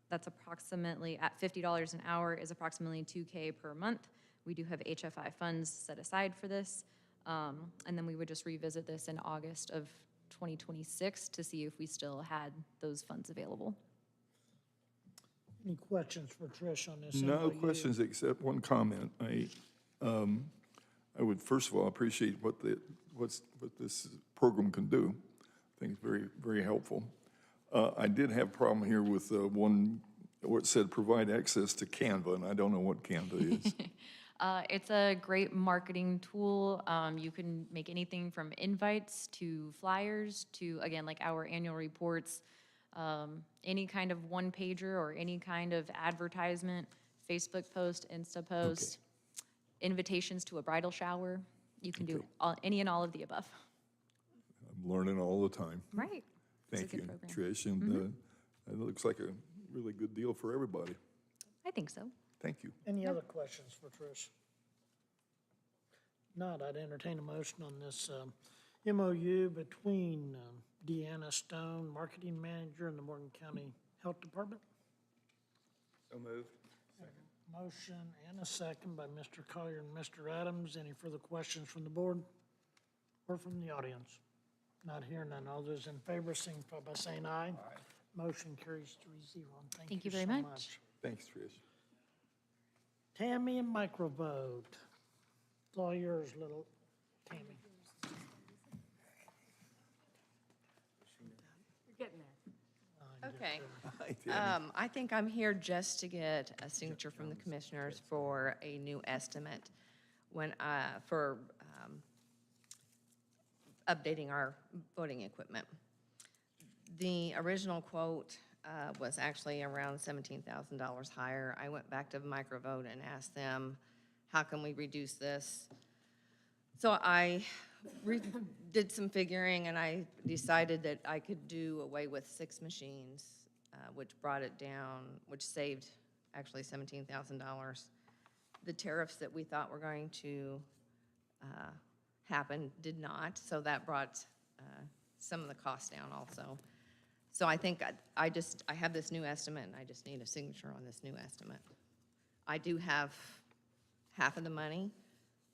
That's approximately, at $50 an hour, is approximately $2K per month. We do have HFI funds set aside for this. And then we would just revisit this in August of 2026 to see if we still had those funds available. Any questions for Trish on this? No MOU? questions except one comment. I would first of all appreciate what this program can do. I think it's very, very helpful. I did have a problem here with where it said provide access to Canva, and I don't know what Canva is. It's a great marketing tool. You can make anything from invites to flyers to, again, like our annual reports, any kind of one-pager or any kind of advertisement, Facebook post, Insta post, invitations to a bridal shower. You can do any and all of the above. I'm learning all the time. Right. It's a Thank good you, program. Trish, and it looks like a really good deal for everybody. I think so. Thank you. Any other questions for Trish? Not, I'd entertain a motion on this MOU between Deanna Stone, Marketing Manager, and the Morgan County Health Department. So moved. Motion and a second by Mr. Collier and Mr. Adams. Any further questions from the board or from the audience? Not hearing none. All those in favor signify by saying aye. Aye. Motion carries 3-0. Thank you very so much. Thanks, Trish. Tammy and microvote. It's all yours, little Tammy. You're getting there. Okay. Hi, Tammy. I think I'm here just to get a signature from the commissioners for a new estimate for updating our voting equipment. The original quote was actually around $17,000 higher. I went back to Microvote and asked them, how can we reduce this? So I did some figuring, and I decided that I could do away with 6 machines, which brought it down, which saved actually $17,000. The tariffs that we thought were going to happen did not, so that brought some of the costs down also. So I think I have this new estimate, and I just need a signature on this new estimate. I do have half of the money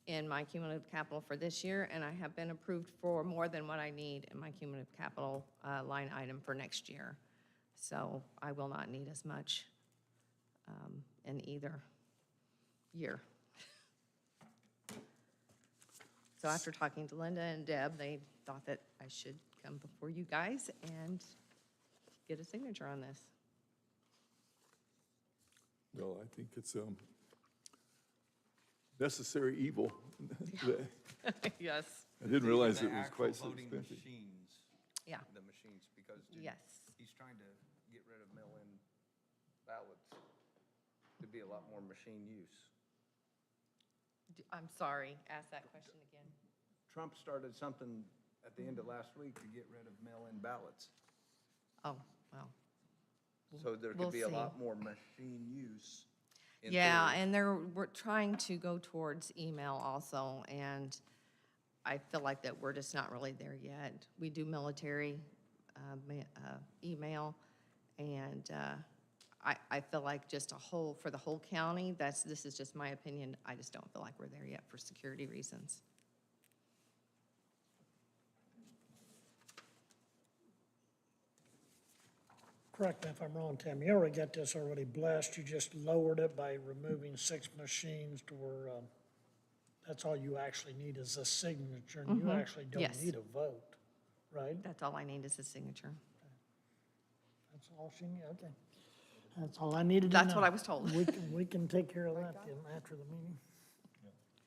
in my cumulative capital for this year, and I have been approved for more than what I need in my cumulative capital line item for next year. So I will not need as much in either year. So after talking to Linda and Deb, they thought that I should come before you guys and get a signature on this. Well, I think it's necessary evil. Yes. I didn't realize The it was actual quite so voting expensive. machines, Yeah, the machines, because yes. he's trying to get rid of mail-in ballots. There'd be a lot more machine use. I'm sorry, ask that question again. Trump started something at the end of last week to get rid of mail-in ballots. Oh, well. So there We'll could be a see. lot more machine use. in Yeah, theory. and we're trying to go towards email also, and I feel like that we're just not really there yet. We do military email, and I feel like just for the whole county, this is just my opinion, I just don't feel like we're there yet for security reasons. Correct me if I'm wrong, Tammy. You already got this already blessed. You just lowered it by removing 6 machines to where that's all you actually need is a signature. And you actually don't Yes. need a vote, right? That's all I need is a signature. That's all she need, okay. That's all I needed to know. That's what I was told. We can take care of that then after the meeting.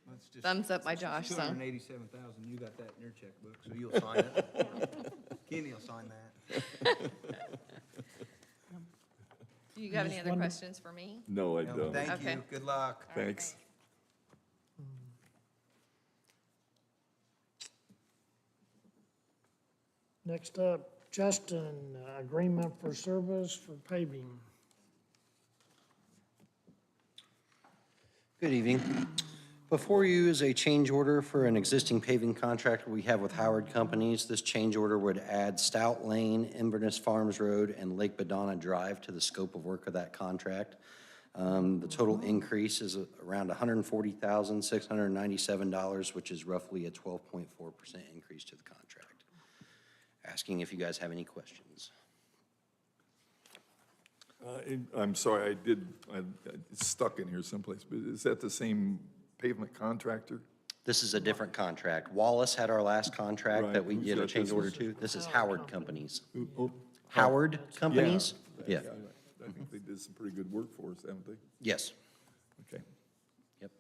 Let's just- Thumbs up by Josh, so. 287,000, you got that in your checkbook, so you'll sign it. Kenny will sign that. Do you have any Just other wonder- questions for me? No, I No, don't. Thank Okay. you, good luck. Thanks. Next up, Justin, agreement for service for paving. Good evening. Before you is a change order for an existing paving contract we have with Howard Companies. This change order would add Stout Lane, Inverness Farms Road, and Lake Badonna Drive to the scope of work of that contract. The total increase is around $140,697, which is roughly a 12.4% increase to the contract. Asking if you guys have any questions. I'm sorry, it's stuck in here someplace, but is that the same pavement contractor? This is a different contract. Wallace had our last contract Right, that we who's did a got change this order one? to. This is Howard Companies. Oh, Howard Companies? Yeah, I think they did some pretty good work for us, haven't they? yes, Okay. yep.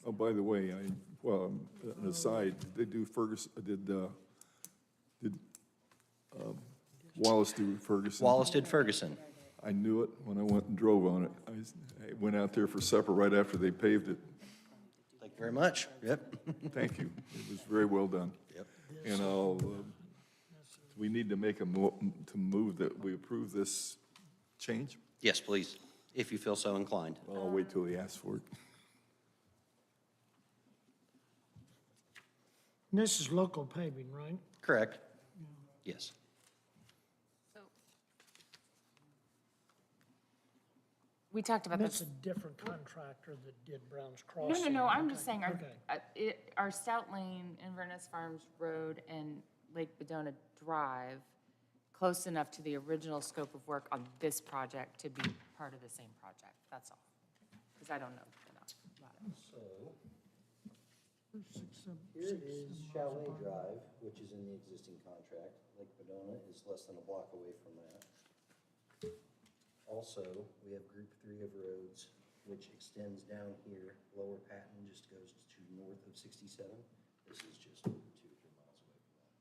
Oh, by the way, an aside, did Wallace do Ferguson? Wallace did Ferguson. I knew it when I went and drove on it. I went out there for supper right after they paved it. Thank you very much. Yep. Thank you. It was very well done. Yep. And we need to make to move that we approve this change? Yes, please, if you feel so inclined. Well, I'll wait till he asks for it. And this is local paving, right? Correct. Yes. We talked about That's this. a different contractor that did Brown's No, Crossing. no, no, I'm just saying, Okay. our Stout Lane, Inverness Farms Road, and Lake Badona Drive close enough to the original scope of work on this project to be part of the same project, that's all. Because I don't know enough about it. Here is Chalet Drive, which is in the existing contract. Lake Badona is less than a block away from that. Also, we have Group 3 of roads, which extends down here. Lower Patton just goes to north of 67. This is just 2 or 3 miles away from that.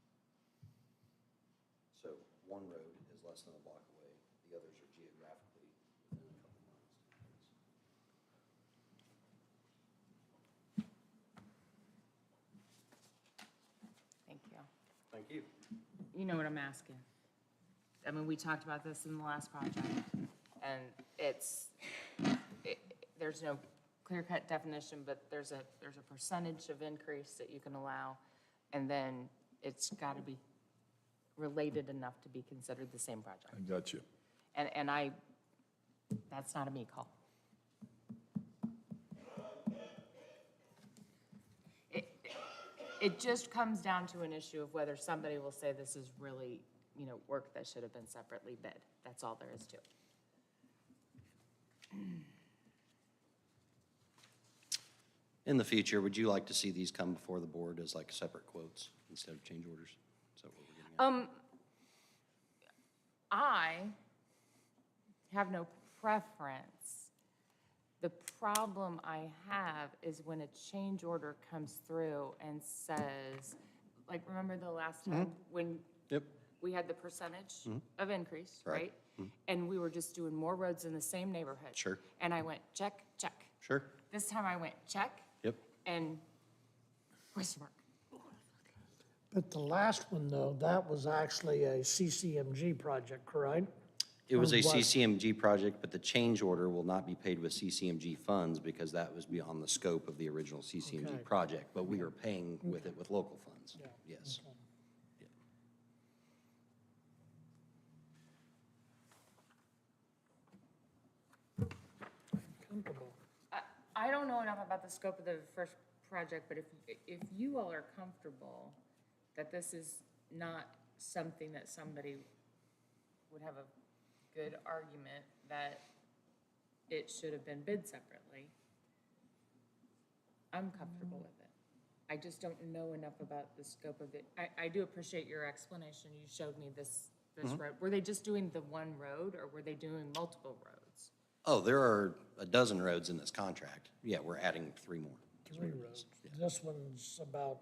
So one road is less than a block away. The others are geographically within a couple miles. Thank you. Thank you. You know what I'm asking. I mean, we talked about this in the last project, and there's no clear-cut definition, but there's a percentage of increase that you can allow, and then it's got to be related enough to be considered the same project. I got you. And that's not a me call. It just comes down to an issue of whether somebody will say this is really, work that should have been separately bid. That's all there is to it. In the future, would you like to see these come before the board as like separate quotes instead of change orders? Is that what we're getting at? I have no preference. The problem I have is when a change order comes through and says, like, remember the last time when Yep. we had the percentage of increase, Right. right? And we were just doing more roads in the same neighborhood. Sure. And I went, check, check. Sure. This time I went, check, Yep. and question mark. But the last one, though, that was actually a CCMG project, correct? It was Or a was- CCMG project, but the change order will not be paid with CCMG funds because that was beyond the scope of the original CCMG Okay. project, but we are paying with it with local funds. Yes. Comfortable. I don't know enough about the scope of the first project, but if you all are comfortable that this is not something that somebody would have a good argument that it should have been bid separately, I'm comfortable with it. I just don't know enough about the scope of it. I do appreciate your explanation. You showed me this road. Were they just doing the one road, or were they doing multiple roads? Oh, there are a dozen roads in this contract. Yeah, we're adding 3 more. 3 roads. This one's about,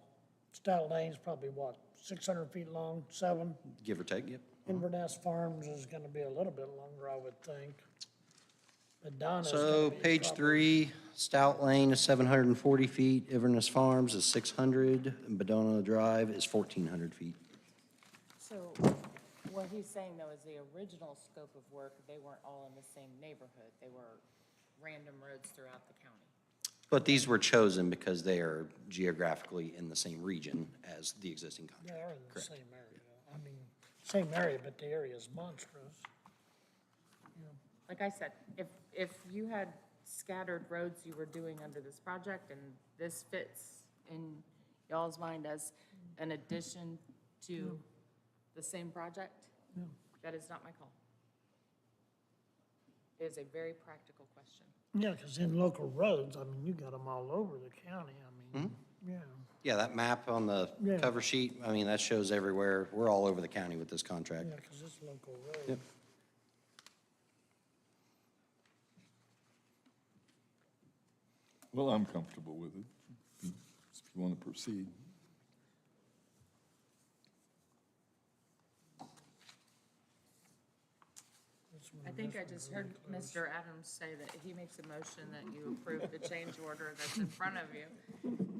Stout Lane's probably what, 600 feet long, 7? Give or take, yep. Inverness Farms is gonna be a little bit longer, I would think. Madonna's gonna So be page probably- 3, Stout Lane is 740 feet, Inverness Farms is 600, and Badona Drive is 1,400 feet. So what he's saying, though, is the original scope of work, they weren't all in the same neighborhood. They were random roads throughout the county. But these were chosen because they are geographically in the same region as the existing They contract. are in the Correct. same area. I mean, same area, but the area is monstrous. Like I said, if you had scattered roads you were doing under this project and this fits in y'all's mind as an addition to the same project, that is not my call. It is a very practical question. Yeah, because in local roads, I mean, you got them all over the county. I mean, yeah. Yeah, that map on the Yeah. cover sheet, I mean, that shows everywhere. We're all over the county with this contract. Yeah, because it's local road. Yep. Well, I'm comfortable with it, if you want to proceed. I think I just heard Mr. Adams say that he makes a motion that you approve the change order that's in front of you.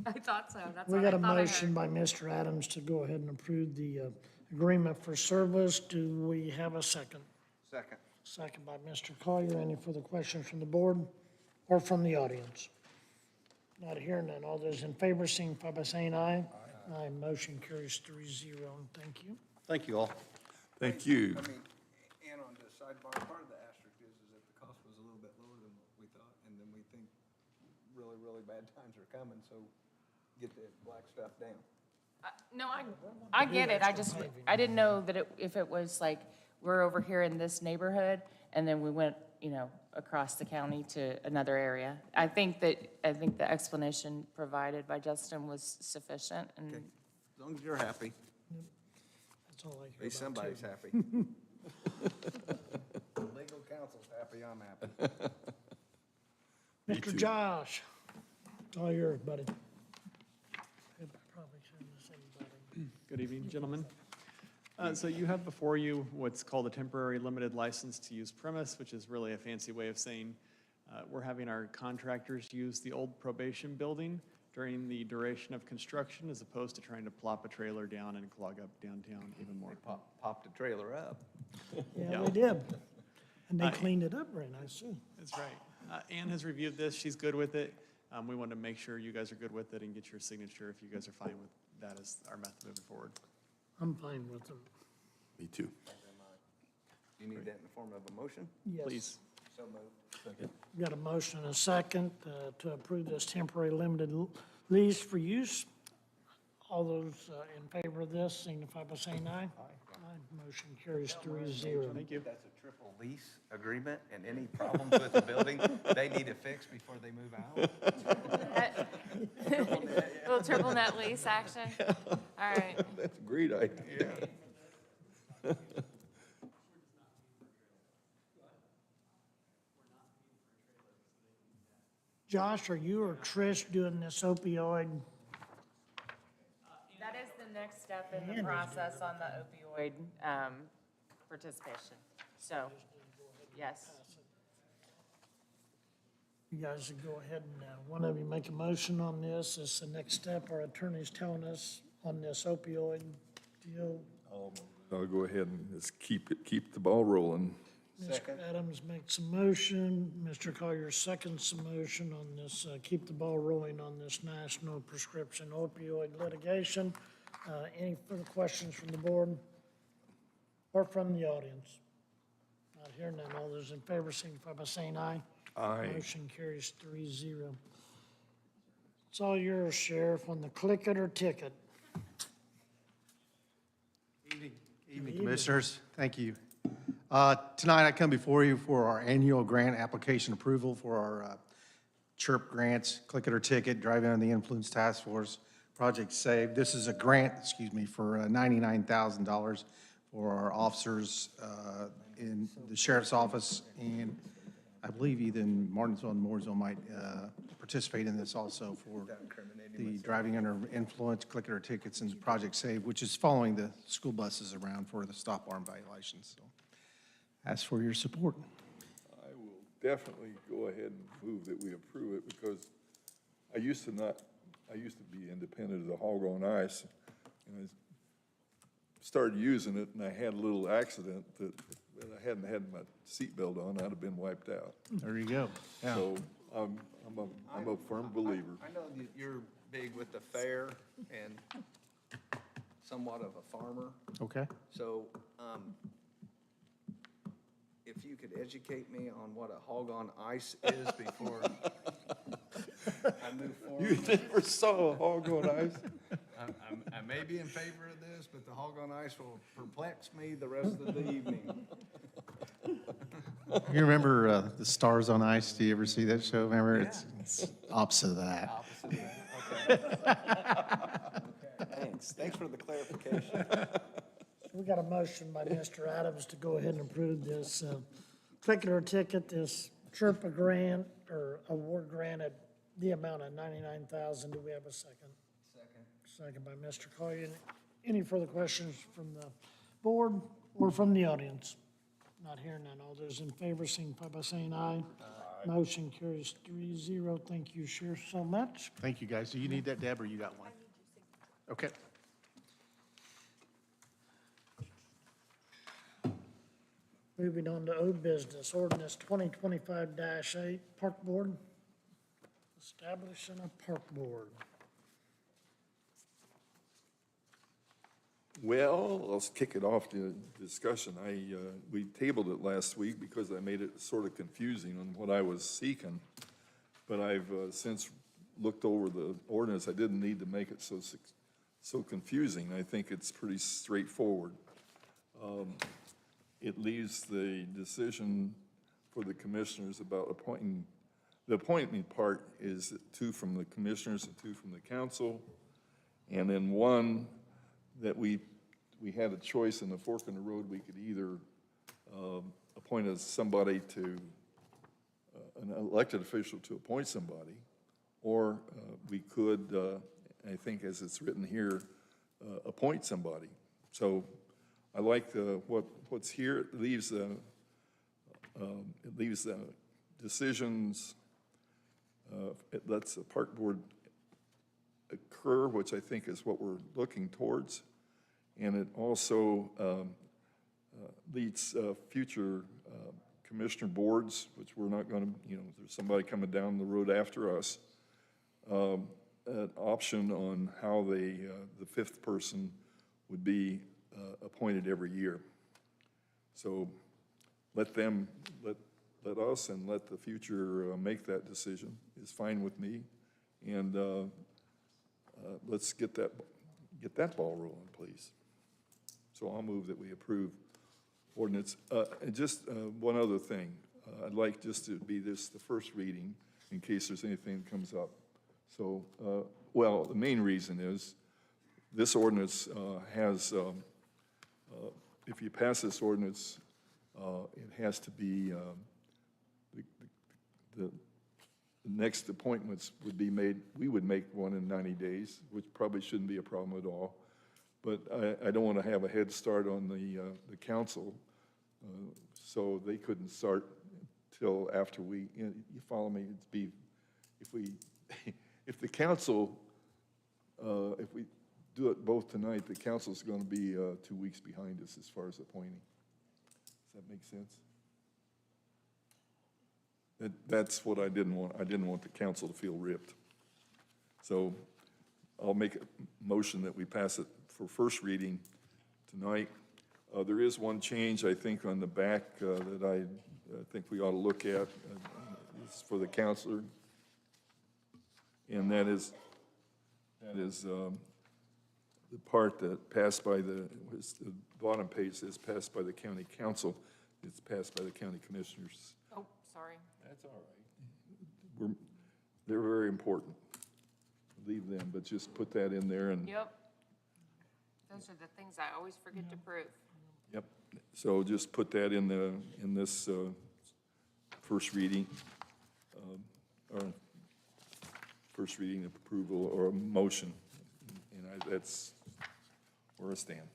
I thought so, that's We what I got a thought I motion heard. by Mr. Adams to go ahead and approve the agreement for service. Do we have a second? Second. Second by Mr. Collier. Any further questions from the board or from the audience? Not hearing none. All those in favor signify by saying aye. Aye. Motion carries 3-0. Thank you. Thank you all. Thank you. I mean, and on the sidebar, part of the asterisk is that the cost was a little bit lower than what we thought, and then we think really, really bad times are coming, so get the black stuff down. No, I get it, I didn't know that if it was like, we're over here in this neighborhood, and then we went, across the county to another area. I think the explanation provided by Justin was sufficient, and Okay. As long as you're happy, That's all I at hear least about, too. somebody's happy. Legal counsel's happy, I'm happy. Mr. Josh, it's all yours, buddy. I probably shouldn't have said buddy. Good evening, gentlemen. So you have before you what's called a temporary limited license to use premise, which is really a fancy way of saying we're having our contractors use the old probation building during the duration of construction as opposed to trying to plop a trailer down and clog up downtown even more. Popped the trailer up. Yeah, Yeah. they did. And they cleaned it up very nice, too. That's right. Ann has reviewed this. She's good with it. We want to make sure you guys are good with it and get your signature if you guys are fine with that as our method moving forward. I'm fine with them. Me too. You need that in the form of a motion? Yes. Please. So moved. We got a motion and a second to approve this temporary limited lease for use. All those in favor of this signify by saying aye. Aye. Motion carries 3-0. Thank you. That's a triple lease agreement, and any problems with the building, they need to fix before they move out. little triple net lease action. All right. That's a great idea. Josh, are you or Trish doing this opioid? That is the next step in the process on the opioid participation. So, yes. You guys should go ahead and, one of you make a motion on this. It's the next step. Our attorney's telling us on this opioid deal. I'll go ahead and just keep the ball rolling. Second. Mr. Adams makes a motion. Mr. Collier seconds the motion on this, keep the ball rolling on this national prescription opioid litigation. Any further questions from the board or from the audience? Not hearing none. All those in favor signify by saying aye. Aye. Motion carries 3-0. It's all yours, Sheriff, on the click it or ticket. Evening, Commissioners. Thank you. Tonight, I come before you for our annual grant application approval for our CHIRP grants, Click It or Ticket, Driving Under the Influence Task Force, Project SAVE. This is a grant, for $99,000 for our officers in the Sheriff's Office, and I believe even Martinsville and Mooresville might participate in this also for the Driving Under Influence, Click It or Tickets, and Project SAVE, which is following the school buses around for the stop arm violations. So, ask for your support. I will definitely go ahead and move that we approve it, because I used to be independent as a hog on ice, and I started using it, and I had a little accident that I hadn't had my seatbelt on, I'd have been wiped out. There you go. Yeah. So I'm a firm believer. I know that you're big with the fair and somewhat of a farmer, Okay. so, if you could educate me on what a hog on ice is before I move You forward. never saw a hog on ice? I may be in favor of this, but the hog on ice will perplex me the rest of the evening. You remember the Stars on Ice? Do you ever see that show? Remember? It's opposite of that. Opposite of that, okay. Thanks for the clarification. We got a motion by Mr. Adams to go ahead and approve this clicker or ticket, this Sherpa grant or award granted the amount of $99,000. Do we have a second? Second by Mr. Collier. Any further questions from the board or from the audience? Not hearing none. All those in favor signify by saying aye. Motion carries 3-0. Thank you, Sheriff, so much. Thank you, guys. Do you need that, Deb, or you got one? Okay. Moving on to old business, ordinance 2025-8, Park Board. Establishing a park board. Well, let's kick it off to discussion. We tabled it last week because I made it sort of confusing on what I was seeking. But I've since looked over the ordinance. I didn't need to make it so confusing. I think it's pretty straightforward. It leaves the decision for the commissioners about appointing. The appointment part is 2 from the commissioners and 2 from the council. And then 1 that we had a choice in the fork in the road. We could either appoint as somebody to, an elected official to appoint somebody, or we could, I think as it's written here, appoint somebody. So I like what's here. It leaves decisions. It lets the park board occur, which I think is what we're looking towards. And it also leads future commissioner boards, which we're not going to, there's somebody coming down the road after us, an option on how the 5th person would be appointed every year. So let us and let the future make that decision is fine with me. And let's get that ball rolling, please. So I'll move that we approve ordinance. And just one other thing. I'd like just to be the first reading in case there's anything that comes up. So, well, the main reason is this ordinance has, if you pass this ordinance, it has to be, the next appointments would be made, we would make one in 90 days, which probably shouldn't be a problem at all. But I don't want to have a head start on the council, so they couldn't start till after we, you follow me, it'd be, if the council, if we do it both tonight, the council's going to be 2 weeks behind us as far as appointing. Does that make sense? That's what I didn't want. I didn't want the council to feel ripped. So I'll make a motion that we pass it for first reading tonight. There is one change, I think, on the back that I think we ought to look at. It's for the counselor. And that is the part that passed by the bottom page says passed by the county council. It's passed by the county commissioners. Oh, sorry. That's all right. They're very important. Leave them, but just put that in there and. Yep. Those are the things I always forget to prove. Yep. So just put that in this first reading, or first reading approval or a motion. And that's where I stand.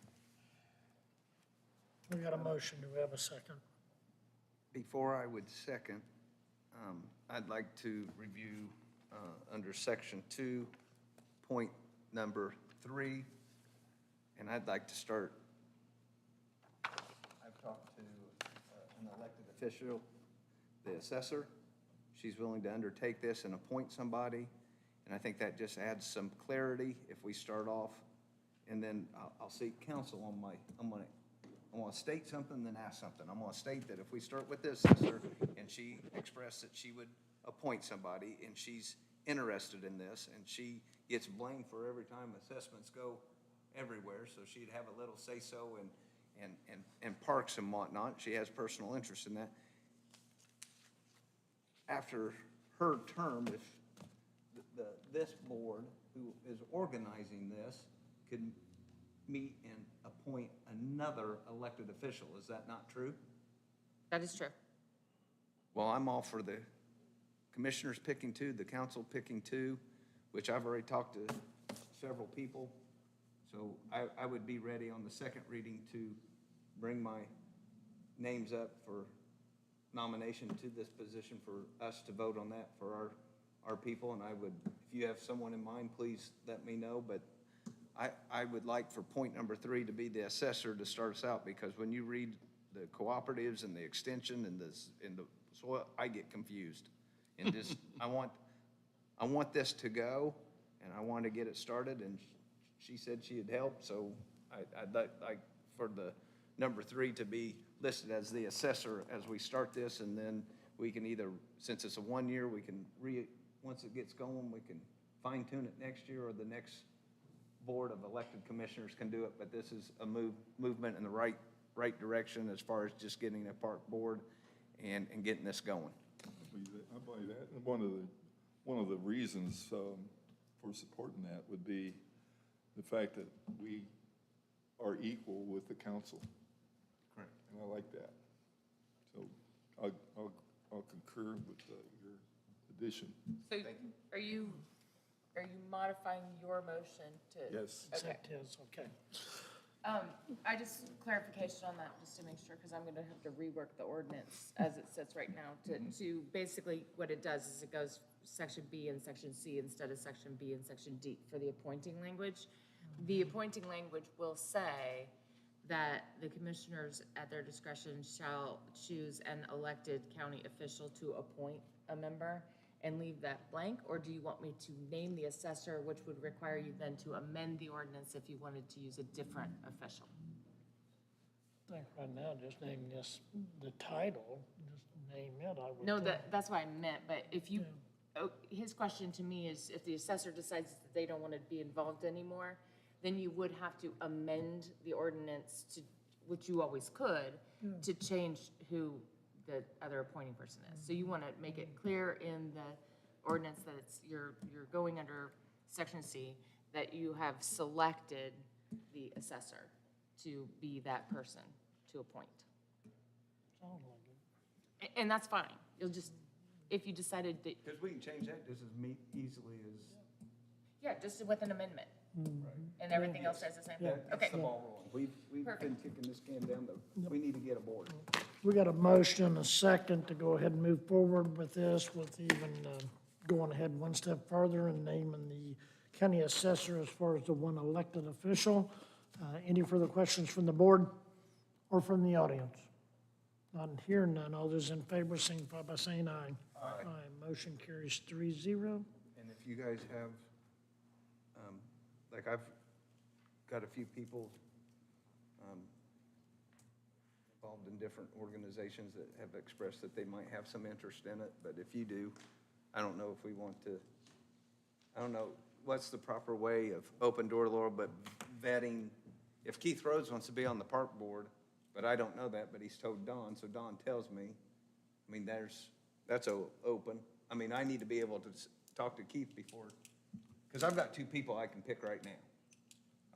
We got a motion. Do we have a second? Before I would second, I'd like to review under section 2, point number 3, and I'd like to start. I've talked to an elected official, the assessor. she's willing to undertake this and appoint somebody. And I think that just adds some clarity if we start off. And then I'll seek counsel on I'm gonna state something, then ask something. I'm gonna state that if we start with this assessor, and she expressed that she would appoint somebody, and she's interested in this, and she gets blamed for every time assessments go everywhere, so she'd have a little say-so and parks and whatnot. She has personal interest in that. After her term, if this board, who is organizing this, could meet and appoint another elected official, is that not true? That is true. Well, I'm all for the commissioners picking two, the council picking two, which I've already talked to several people. So I would be ready on the second reading to bring my names up for nomination to this position for us to vote on that for our people. And I would, if you have someone in mind, please let me know. But I would like for point number 3 to be the assessor to start us out, because when you read the cooperatives and the extension and the soil, I get confused. And just, I want this to go, and I want to get it started, and she said she'd help, so I'd like for the number 3 to be listed as the assessor as we start this, and then we can either, since it's a 1 year, we can once it gets going, we can fine tune it next year, or the next board of elected commissioners can do it, but this is a movement in the right direction as far as just getting a park board and getting this going. I believe that. And one of the reasons for supporting that would be the fact that we are equal with the council. Correct. And I like that. So I'll concur with your addition. So are you modifying your motion to? Yes. Okay. Accept his, okay. I just, clarification on that, just to make sure, because I'm gonna have to rework the ordinance as it sits right now to basically, what it does is it goes section B and section C instead of section B and section D for the appointing language. The appointing language will say that the commissioners at their discretion shall choose an elected county official to appoint a member and leave that blank, or do you want me to name the assessor, which would require you then to amend the ordinance if you wanted to use a different official? I think right now, just name this, the title, just name it, I would No, think. that's what I meant, but if you, his question to me is, if the assessor decides that they don't want to be involved anymore, then you would have to amend the ordinance to, which you always could, to change who the other appointing person is. So you want to make it clear in the ordinance that it's, you're going under section C, that you have selected the assessor to be that person to appoint. Sounds like it. And that's fine. You'll just, if you decided that, Because we can change that just as easily as. yeah, just with an amendment. And everything else stays the same? Yeah. Okay. That's the ball rolling. We've been kicking this can down we need to get aboard. We got a motion and a second to go ahead and move forward with this, with even going ahead one step further and naming the county assessor as far as the one elected official. Any further questions from the board or from the audience? Not hearing none. All those in favor signify by saying aye. Aye. Motion carries 3-0. And if you guys have, like I've got a few people involved in different organizations that have expressed that they might have some interest in it, but if you do, I don't know if we want to, I don't know, what's the proper way of open door law, but vetting, if Keith Rhodes wants to be on the park board, but I don't know that, but he's told Don, so Don tells me, I mean, that's open. I mean, I need to be able to talk to Keith before, because I've got 2 people I can pick right now.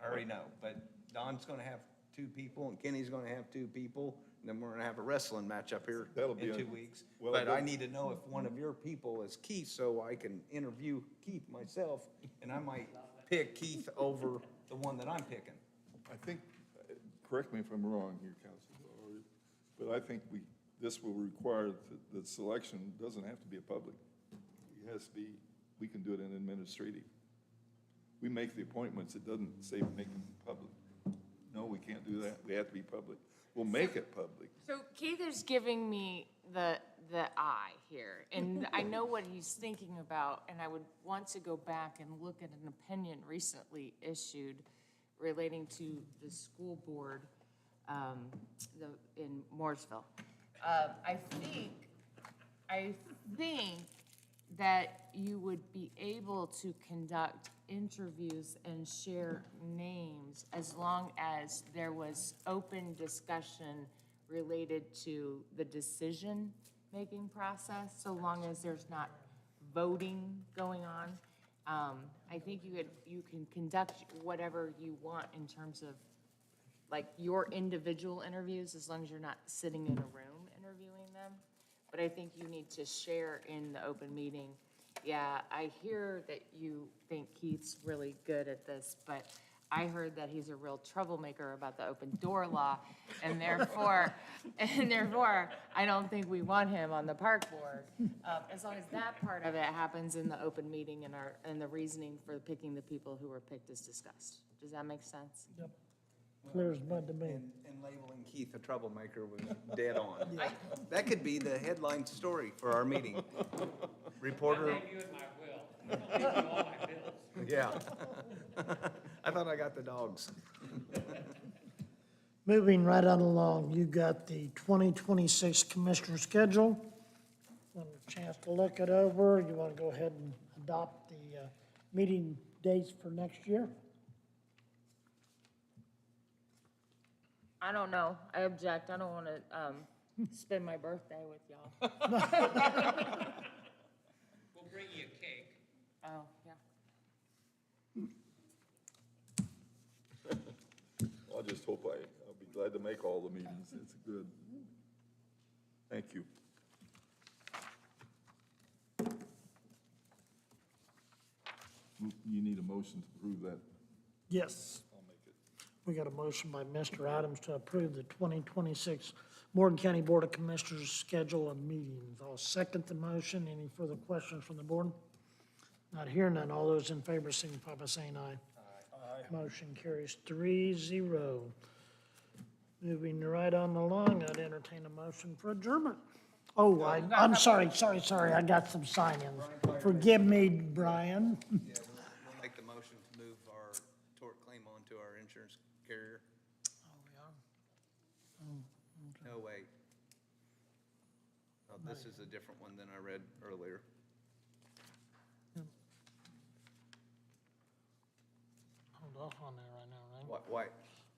I already know, but Don's gonna have 2 people, and Kenny's gonna have 2 people, and then we're gonna have a wrestling match up here That'll be in a- 2 weeks. well, But I that- need to know if one of your people is Keith, so I can interview Keith myself, and I might pick Keith over the one that I'm picking. I think, correct me if I'm wrong here, Council, but I think this will require the selection doesn't have to be a public. It has to be, we can do it in administrative. We make the appointments, it doesn't say make them public. No, we can't do that. They have to be public. We'll make it public. So Keith is giving me the eye here, and I know what he's thinking about, and I would want to go back and look at an opinion recently issued relating to the school board in Mooresville. I think that you would be able to conduct interviews and share names as long as there was open discussion related to the decision-making process, so long as there's not voting going on. I think you can conduct whatever you want in terms of, like, your individual interviews, as long as you're not sitting in a room interviewing them. But I think you need to share in the open meeting. Yeah, I hear that you think Keith's really good at this, but I heard that he's a real troublemaker about the open door law, and therefore, I don't think we want him on the park board. As long as that part of it happens in the open meeting and the reasoning for picking the people who were picked is discussed. Does that make sense? Yep. Clear as mud to me. And labeling Keith a troublemaker was dead on. That could be the headline story for our meeting. Reporter. Yeah. I thought I got the dogs. Moving right on along, you got the 2026 commissioner schedule. Want a chance to look it over? You want to go ahead and adopt the meeting dates for next year? I don't know. I object. I don't want to spend my birthday with y'all. We'll bring you a cake. Oh, yeah. Well, I just hope I'll be glad to make all the meetings. It's good. Thank you. You need a motion to approve that? Yes. I'll make it. We got a motion by Mr. Adams to approve the 2026 Morgan County Board of Commissioners schedule of meetings. I'll second the motion. Any further questions from the board? Not hearing none. All those in favor signify by saying aye. Aye. Motion carries 3-0. Moving right on along, I'd entertain a motion for adjournment. Oh, I'm sorry. I got some sign-ins. Forgive me, Brian. Yeah, we'll make the motion to move our tort claim onto our insurance carrier. Oh, we are? No, wait. Oh, this is a different one than I read earlier. Hold off on there right now, right? Why?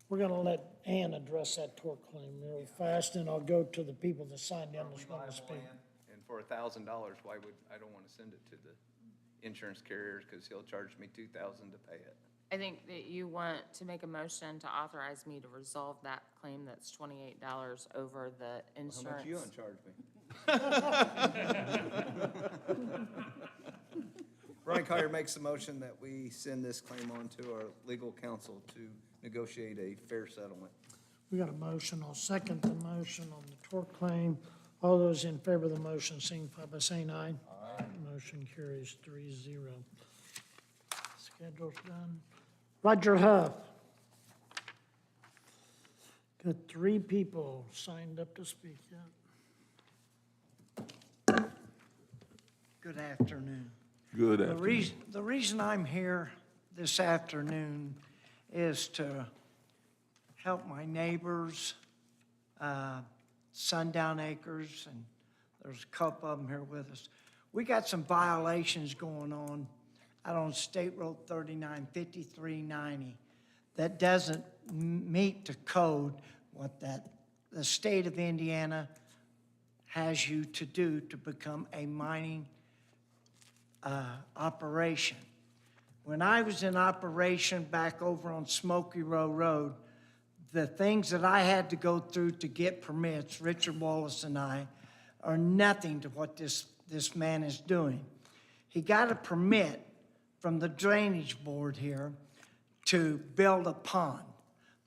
We're gonna let Ann address that tort claim real fast, and I'll go to the people that signed in this want to speak. And for $1,000, why would, I don't want to send it to the insurance carriers because he'll charge me $2,000 to pay it. I think that you want to make a motion to authorize me to resolve that claim that's $28 over the insurance. How much you gonna charge me? Brian Collier makes a motion that we send this claim on to our legal counsel to negotiate a fair settlement. We got a motion. I'll second the motion on the tort claim. All those in favor of the motion signify by saying aye. Aye. Motion carries 3-0. Schedule's done. Roger Huff. Got 3 people signed up to speak yet. Good afternoon. Good afternoon. The reason I'm here this afternoon is to help my neighbors, Sundown Acres, and there's a couple of them here with us. We got some violations going on out on State Road 39, 5390, that doesn't meet the code, what the state of Indiana has you to do to become a mining operation. When I was in operation back over on Smoky Row Road, the things that I had to go through to get permits, Richard Wallace and I, are nothing to what this man is doing. He got a permit from the drainage board here to build a pond.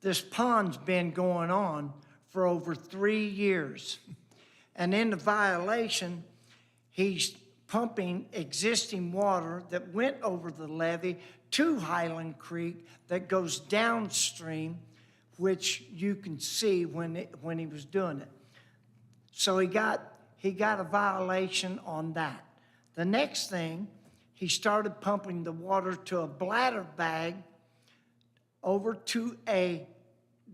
This pond's been going on for over 3 years. And in the violation, he's pumping existing water that went over the levee to Highland Creek that goes downstream, which you can see when he was doing it. So he got a violation on that. The next thing, he started pumping the water to a bladder bag over to a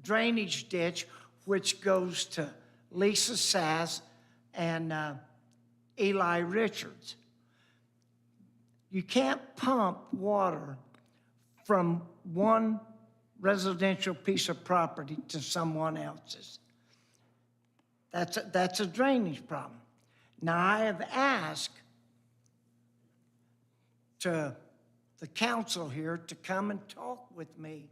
drainage ditch, which goes to Lisa Sass and Eli Richards. You can't pump water from one residential piece of property to someone else's. That's a drainage problem. Now, I have asked to the council here to come and talk with me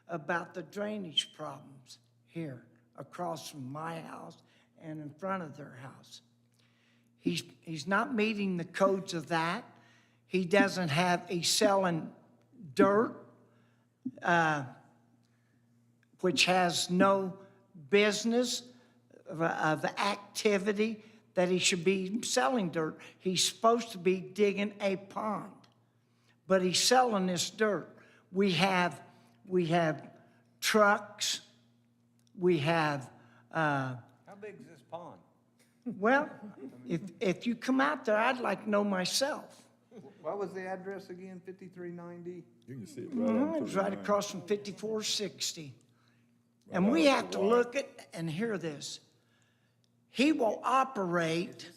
about the drainage problems here across from my house and in front of their house. He's not meeting the codes of that. He doesn't have, he's selling dirt, which has no business of activity that he should be selling dirt. He's supposed to be digging a pond, but he's selling this dirt. We have trucks, we have, How big is this pond? well, if you come out there, I'd like to know myself. What was the address again, 5390? You can see it right on It was right 39. across from 5460. And we have to look at and hear this. He will operate,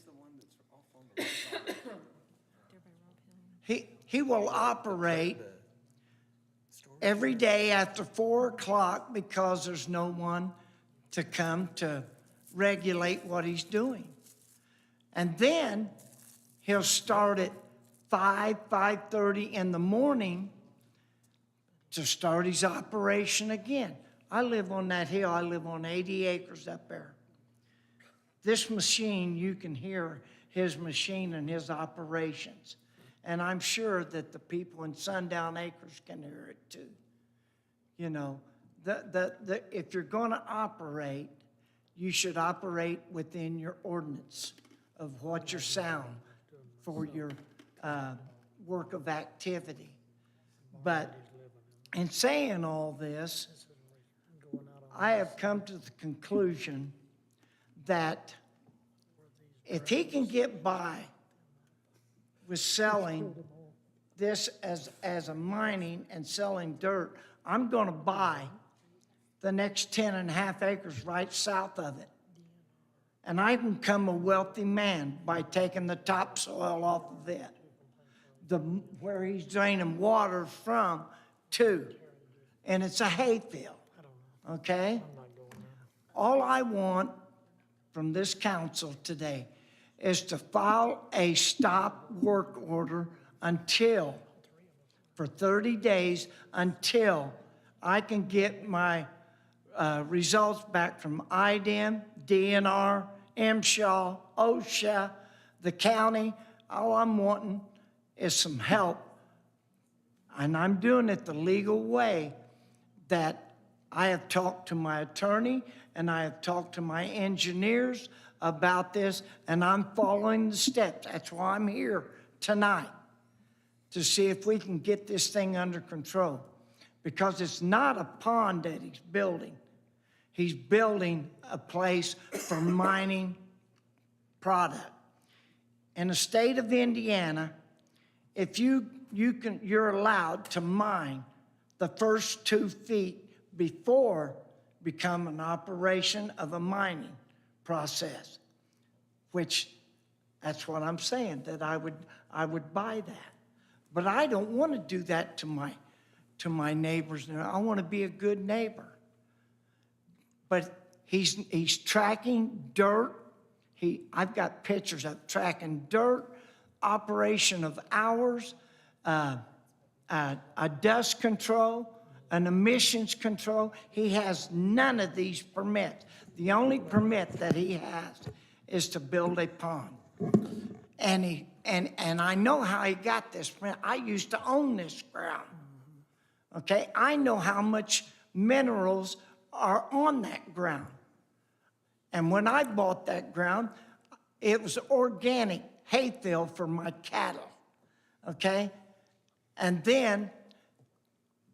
he will operate every day after 4 o'clock because there's no one to come to regulate what he's doing. And then he'll start at 5:30 in the morning to start his operation again. I live on that hill. I live on 80 acres up there. This machine, you can hear his machine and his operations. And I'm sure that the people in Sundown Acres can hear it too. You know, if you're going to operate, you should operate within your ordinance of what your sound for your work of activity. But in saying all this, I have come to the conclusion that if he can get by with selling this as a mining and selling dirt, I'm going to buy the next 10.5 acres right south of it. And I can become a wealthy man by taking the topsoil off of it, where he's draining water from to. And it's a hayfield, okay? All I want from this council today is to file a stop work order for 30 days until I can get my results back from IDEM, DNR, MSHA, OSHA, the county. All I'm wanting is some help. And I'm doing it the legal way that I have talked to my attorney and I have talked to my engineers about this, and I'm following the steps. That's why I'm here tonight, to see if we can get this thing under control. Because it's not a pond that he's building. He's building a place for mining product. In the state of Indiana, if you're allowed to mine the first 2 feet before become an operation of a mining process, which that's what I'm saying, that I would buy that. But I don't want to do that to my neighbors. I want to be a good neighbor. But he's tracking dirt. I've got pictures of tracking dirt, operation of hours, a dust control, an emissions control. He has none of these permits. The only permit that he has is to build a pond. And I know how he got this permit. I used to own this ground. Okay, I know how much minerals are on that ground. And when I bought that ground, it was organic hayfield for my cattle. Okay? And then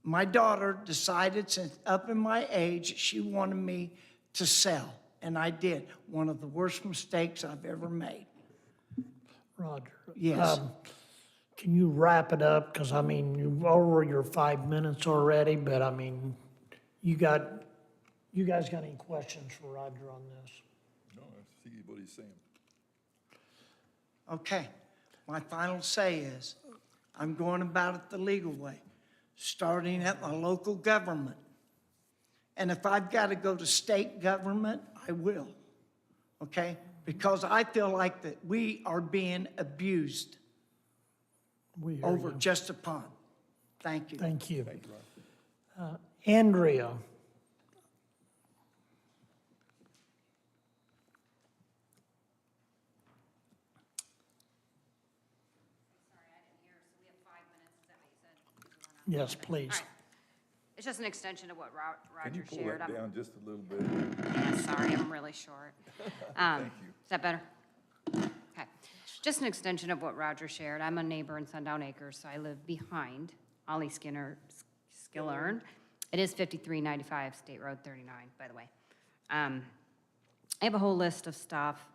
my daughter decided since up in my age, she wanted me to sell, and I did. One of the worst mistakes I've ever made. Roger. Yes. Can you wrap it up? Because, I mean, you've over your 5 minutes already, but I mean, you guys got any questions for Roger on this? No, I see what he's saying. Okay, my final say is, I'm going about it the legal way, starting at my local government. And if I've got to go to state government, I will, okay? Because I feel like that we are being abused We hear over you. just a pond. Thank you. Thank you. Andrea, yes, please. All right. It's just an extension of what Can you Roger pull shared. that down just a little bit? Yeah, sorry, I'm really short. Thank you. Is that better? Okay. Just an extension of what Roger shared. I'm a neighbor in Sundown Acres, so I live behind Ollie Skillern. It is 5395 State Road 39, by the way. I have a whole list of stuff,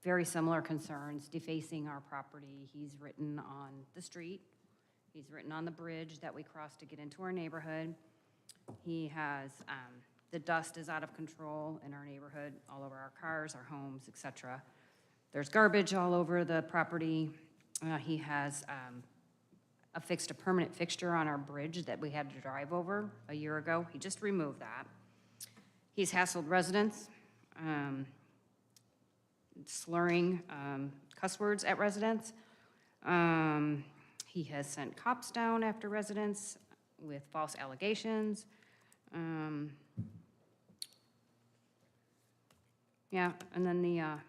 very similar concerns, defacing our property. He's written on the street. He's written on the bridge that we cross to get into our neighborhood. He has, the dust is out of control in our neighborhood, all over our cars, our homes, et cetera. There's garbage all over the property. He has affixed a permanent fixture on our bridge that we had to drive over a year ago. He just removed that. He's hassled residents, slurring cuss words at residents. He has sent cops down after residents with false allegations. Yeah, and then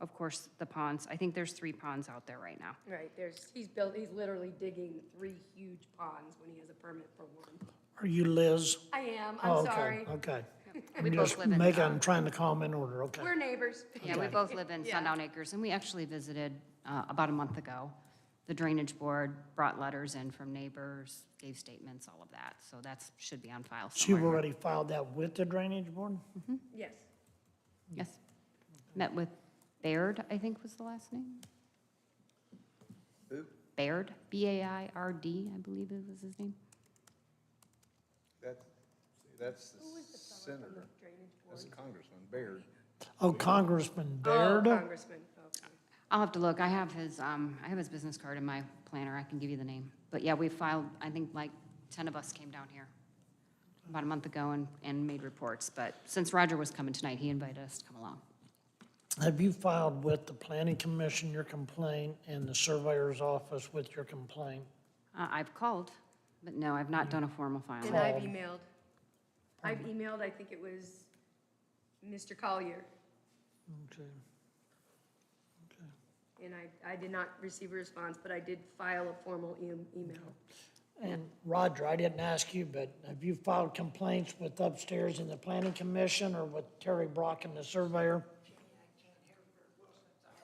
of course, the ponds. I think there's 3 ponds out there right now. Right, he's literally digging 3 huge ponds when he has a permit for 1. Are you Liz? I am, Oh, I'm okay, sorry. Okay. We I'm both just live in, I'm trying to calm in order, okay. We're neighbors. Yeah, we Okay. both live in Yeah. Sundown Acres, and we actually visited about a month ago. The Drainage Board brought letters in from neighbors, gave statements, all of that. So that should be on file So you've somewhere. already filed that with the Drainage Board? Yes. Yes. Met with Baird, I think was the last name. Who? Baird, B-A-I-R-D, I believe it was his name. That's the senator. That's Congressman Baird. Oh, Congressman Oh, Baird? Congressman, okay. I'll have to look. I have his business card in my planner. I can give you the name. But yeah, we filed, I think like 10 of us came down here about a month ago and made reports. But since Roger was coming tonight, he invited us to come along. Have you filed with the Planning Commission your complaint and the Surveyor's Office with your complaint? I've called, but no, I've not done a formal filing. And I've emailed. I think it was Mr. Collier, Okay. and I did not receive a response, but I did file a formal email. And Roger, I didn't ask you, but have you filed complaints with upstairs in the Planning Commission or with Terry Brock and the Surveyor?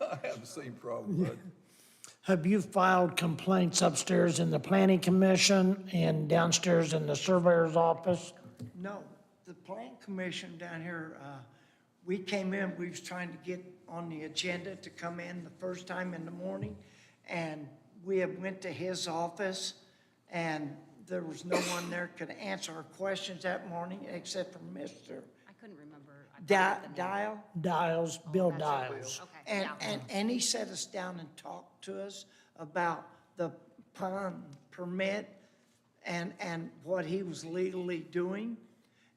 I have the same problem, bud. Have you filed complaints upstairs in the Planning Commission and downstairs in the Surveyor's Office? No, the Plan Commission down here, we came in, we was trying to get on the agenda to come in the first time in the morning, and we had went to his office, and there was no one there could answer our questions that morning except for Mr. I couldn't remember. I forgot the name. Dial. Dials, Bill Dials. Okay, And he sat us down and talked to us about the pond permit and what he was legally doing.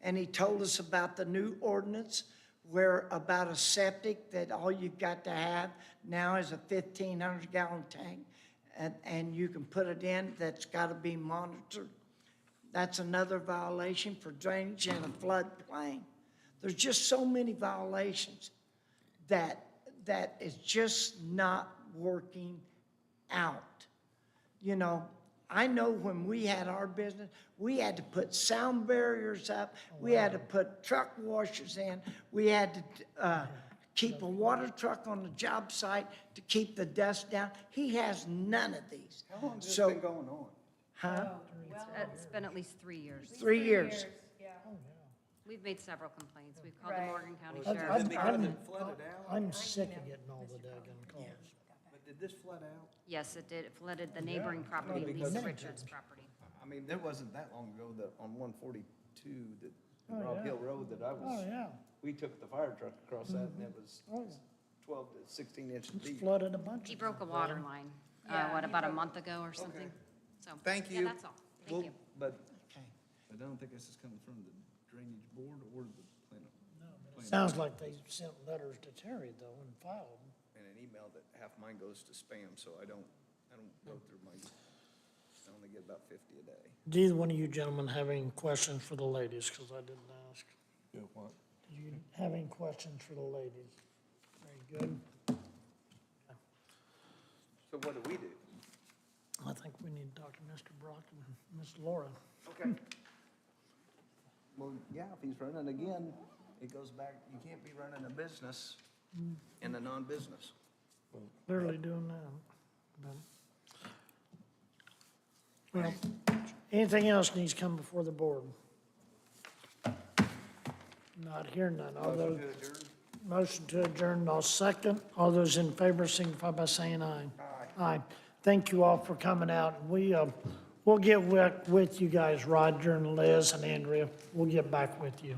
And he told us about the new ordinance where about a septic that all you've got to have now is a 1,500-gallon tank. And you can put it in, that's got to be monitored. That's another violation for drainage and a floodplain. There's just so many violations that is just not working out. You know, I know when we had our business, we had to put sound barriers up, we had to put truck washers in, we had to keep a water truck on the job site to keep the dust down. He has none of these. How long has this So- been going on? Huh? It's been at least 3 years. 3 years. We've made several complaints. We've called the Right. Morgan County Was it Sheriff's because Department. it flooded out? I'm sick of getting all the daggone calls. But did this flood out? Yes, it did. It flooded the neighboring property, Because- Lisa Richards' property. I mean, there wasn't that long ago that on 142, that Oh, Rob yeah. Hill Road that I Oh, was, yeah. we took the fire truck across that and it was Oh, yeah. 12 to 16 inches It's deep. flooded a bunch. He of broke a times. water line, Yeah, what, he about a broke- month ago or something? So, Thank yeah, you. that's all. Thank Well, you. But Okay. I don't think this is coming from the drainage board or the planning. Sounds like they sent letters to Terry though and filed them. And an email that half mine goes to spam, so I don't go through my, I only get about 50 a day. Do either one of you gentlemen have any questions for the ladies? Because I didn't ask. Yeah, what? Do you have any questions for the ladies? Very good. So what do we do? I think we need to talk to Mr. Brock and Miss Laura. Okay. Well, yeah, if he's running again, it goes back, you can't be running a business in a non-business. Clearly doing that. but- Well, anything else needs to come before the board? Not hearing none. All those, motion to adjourn, I'll second. All those in favor signify by saying aye. Aye. Thank you all for coming out. We'll get with you guys, Roger and Liz and Andrea. We'll get back with you.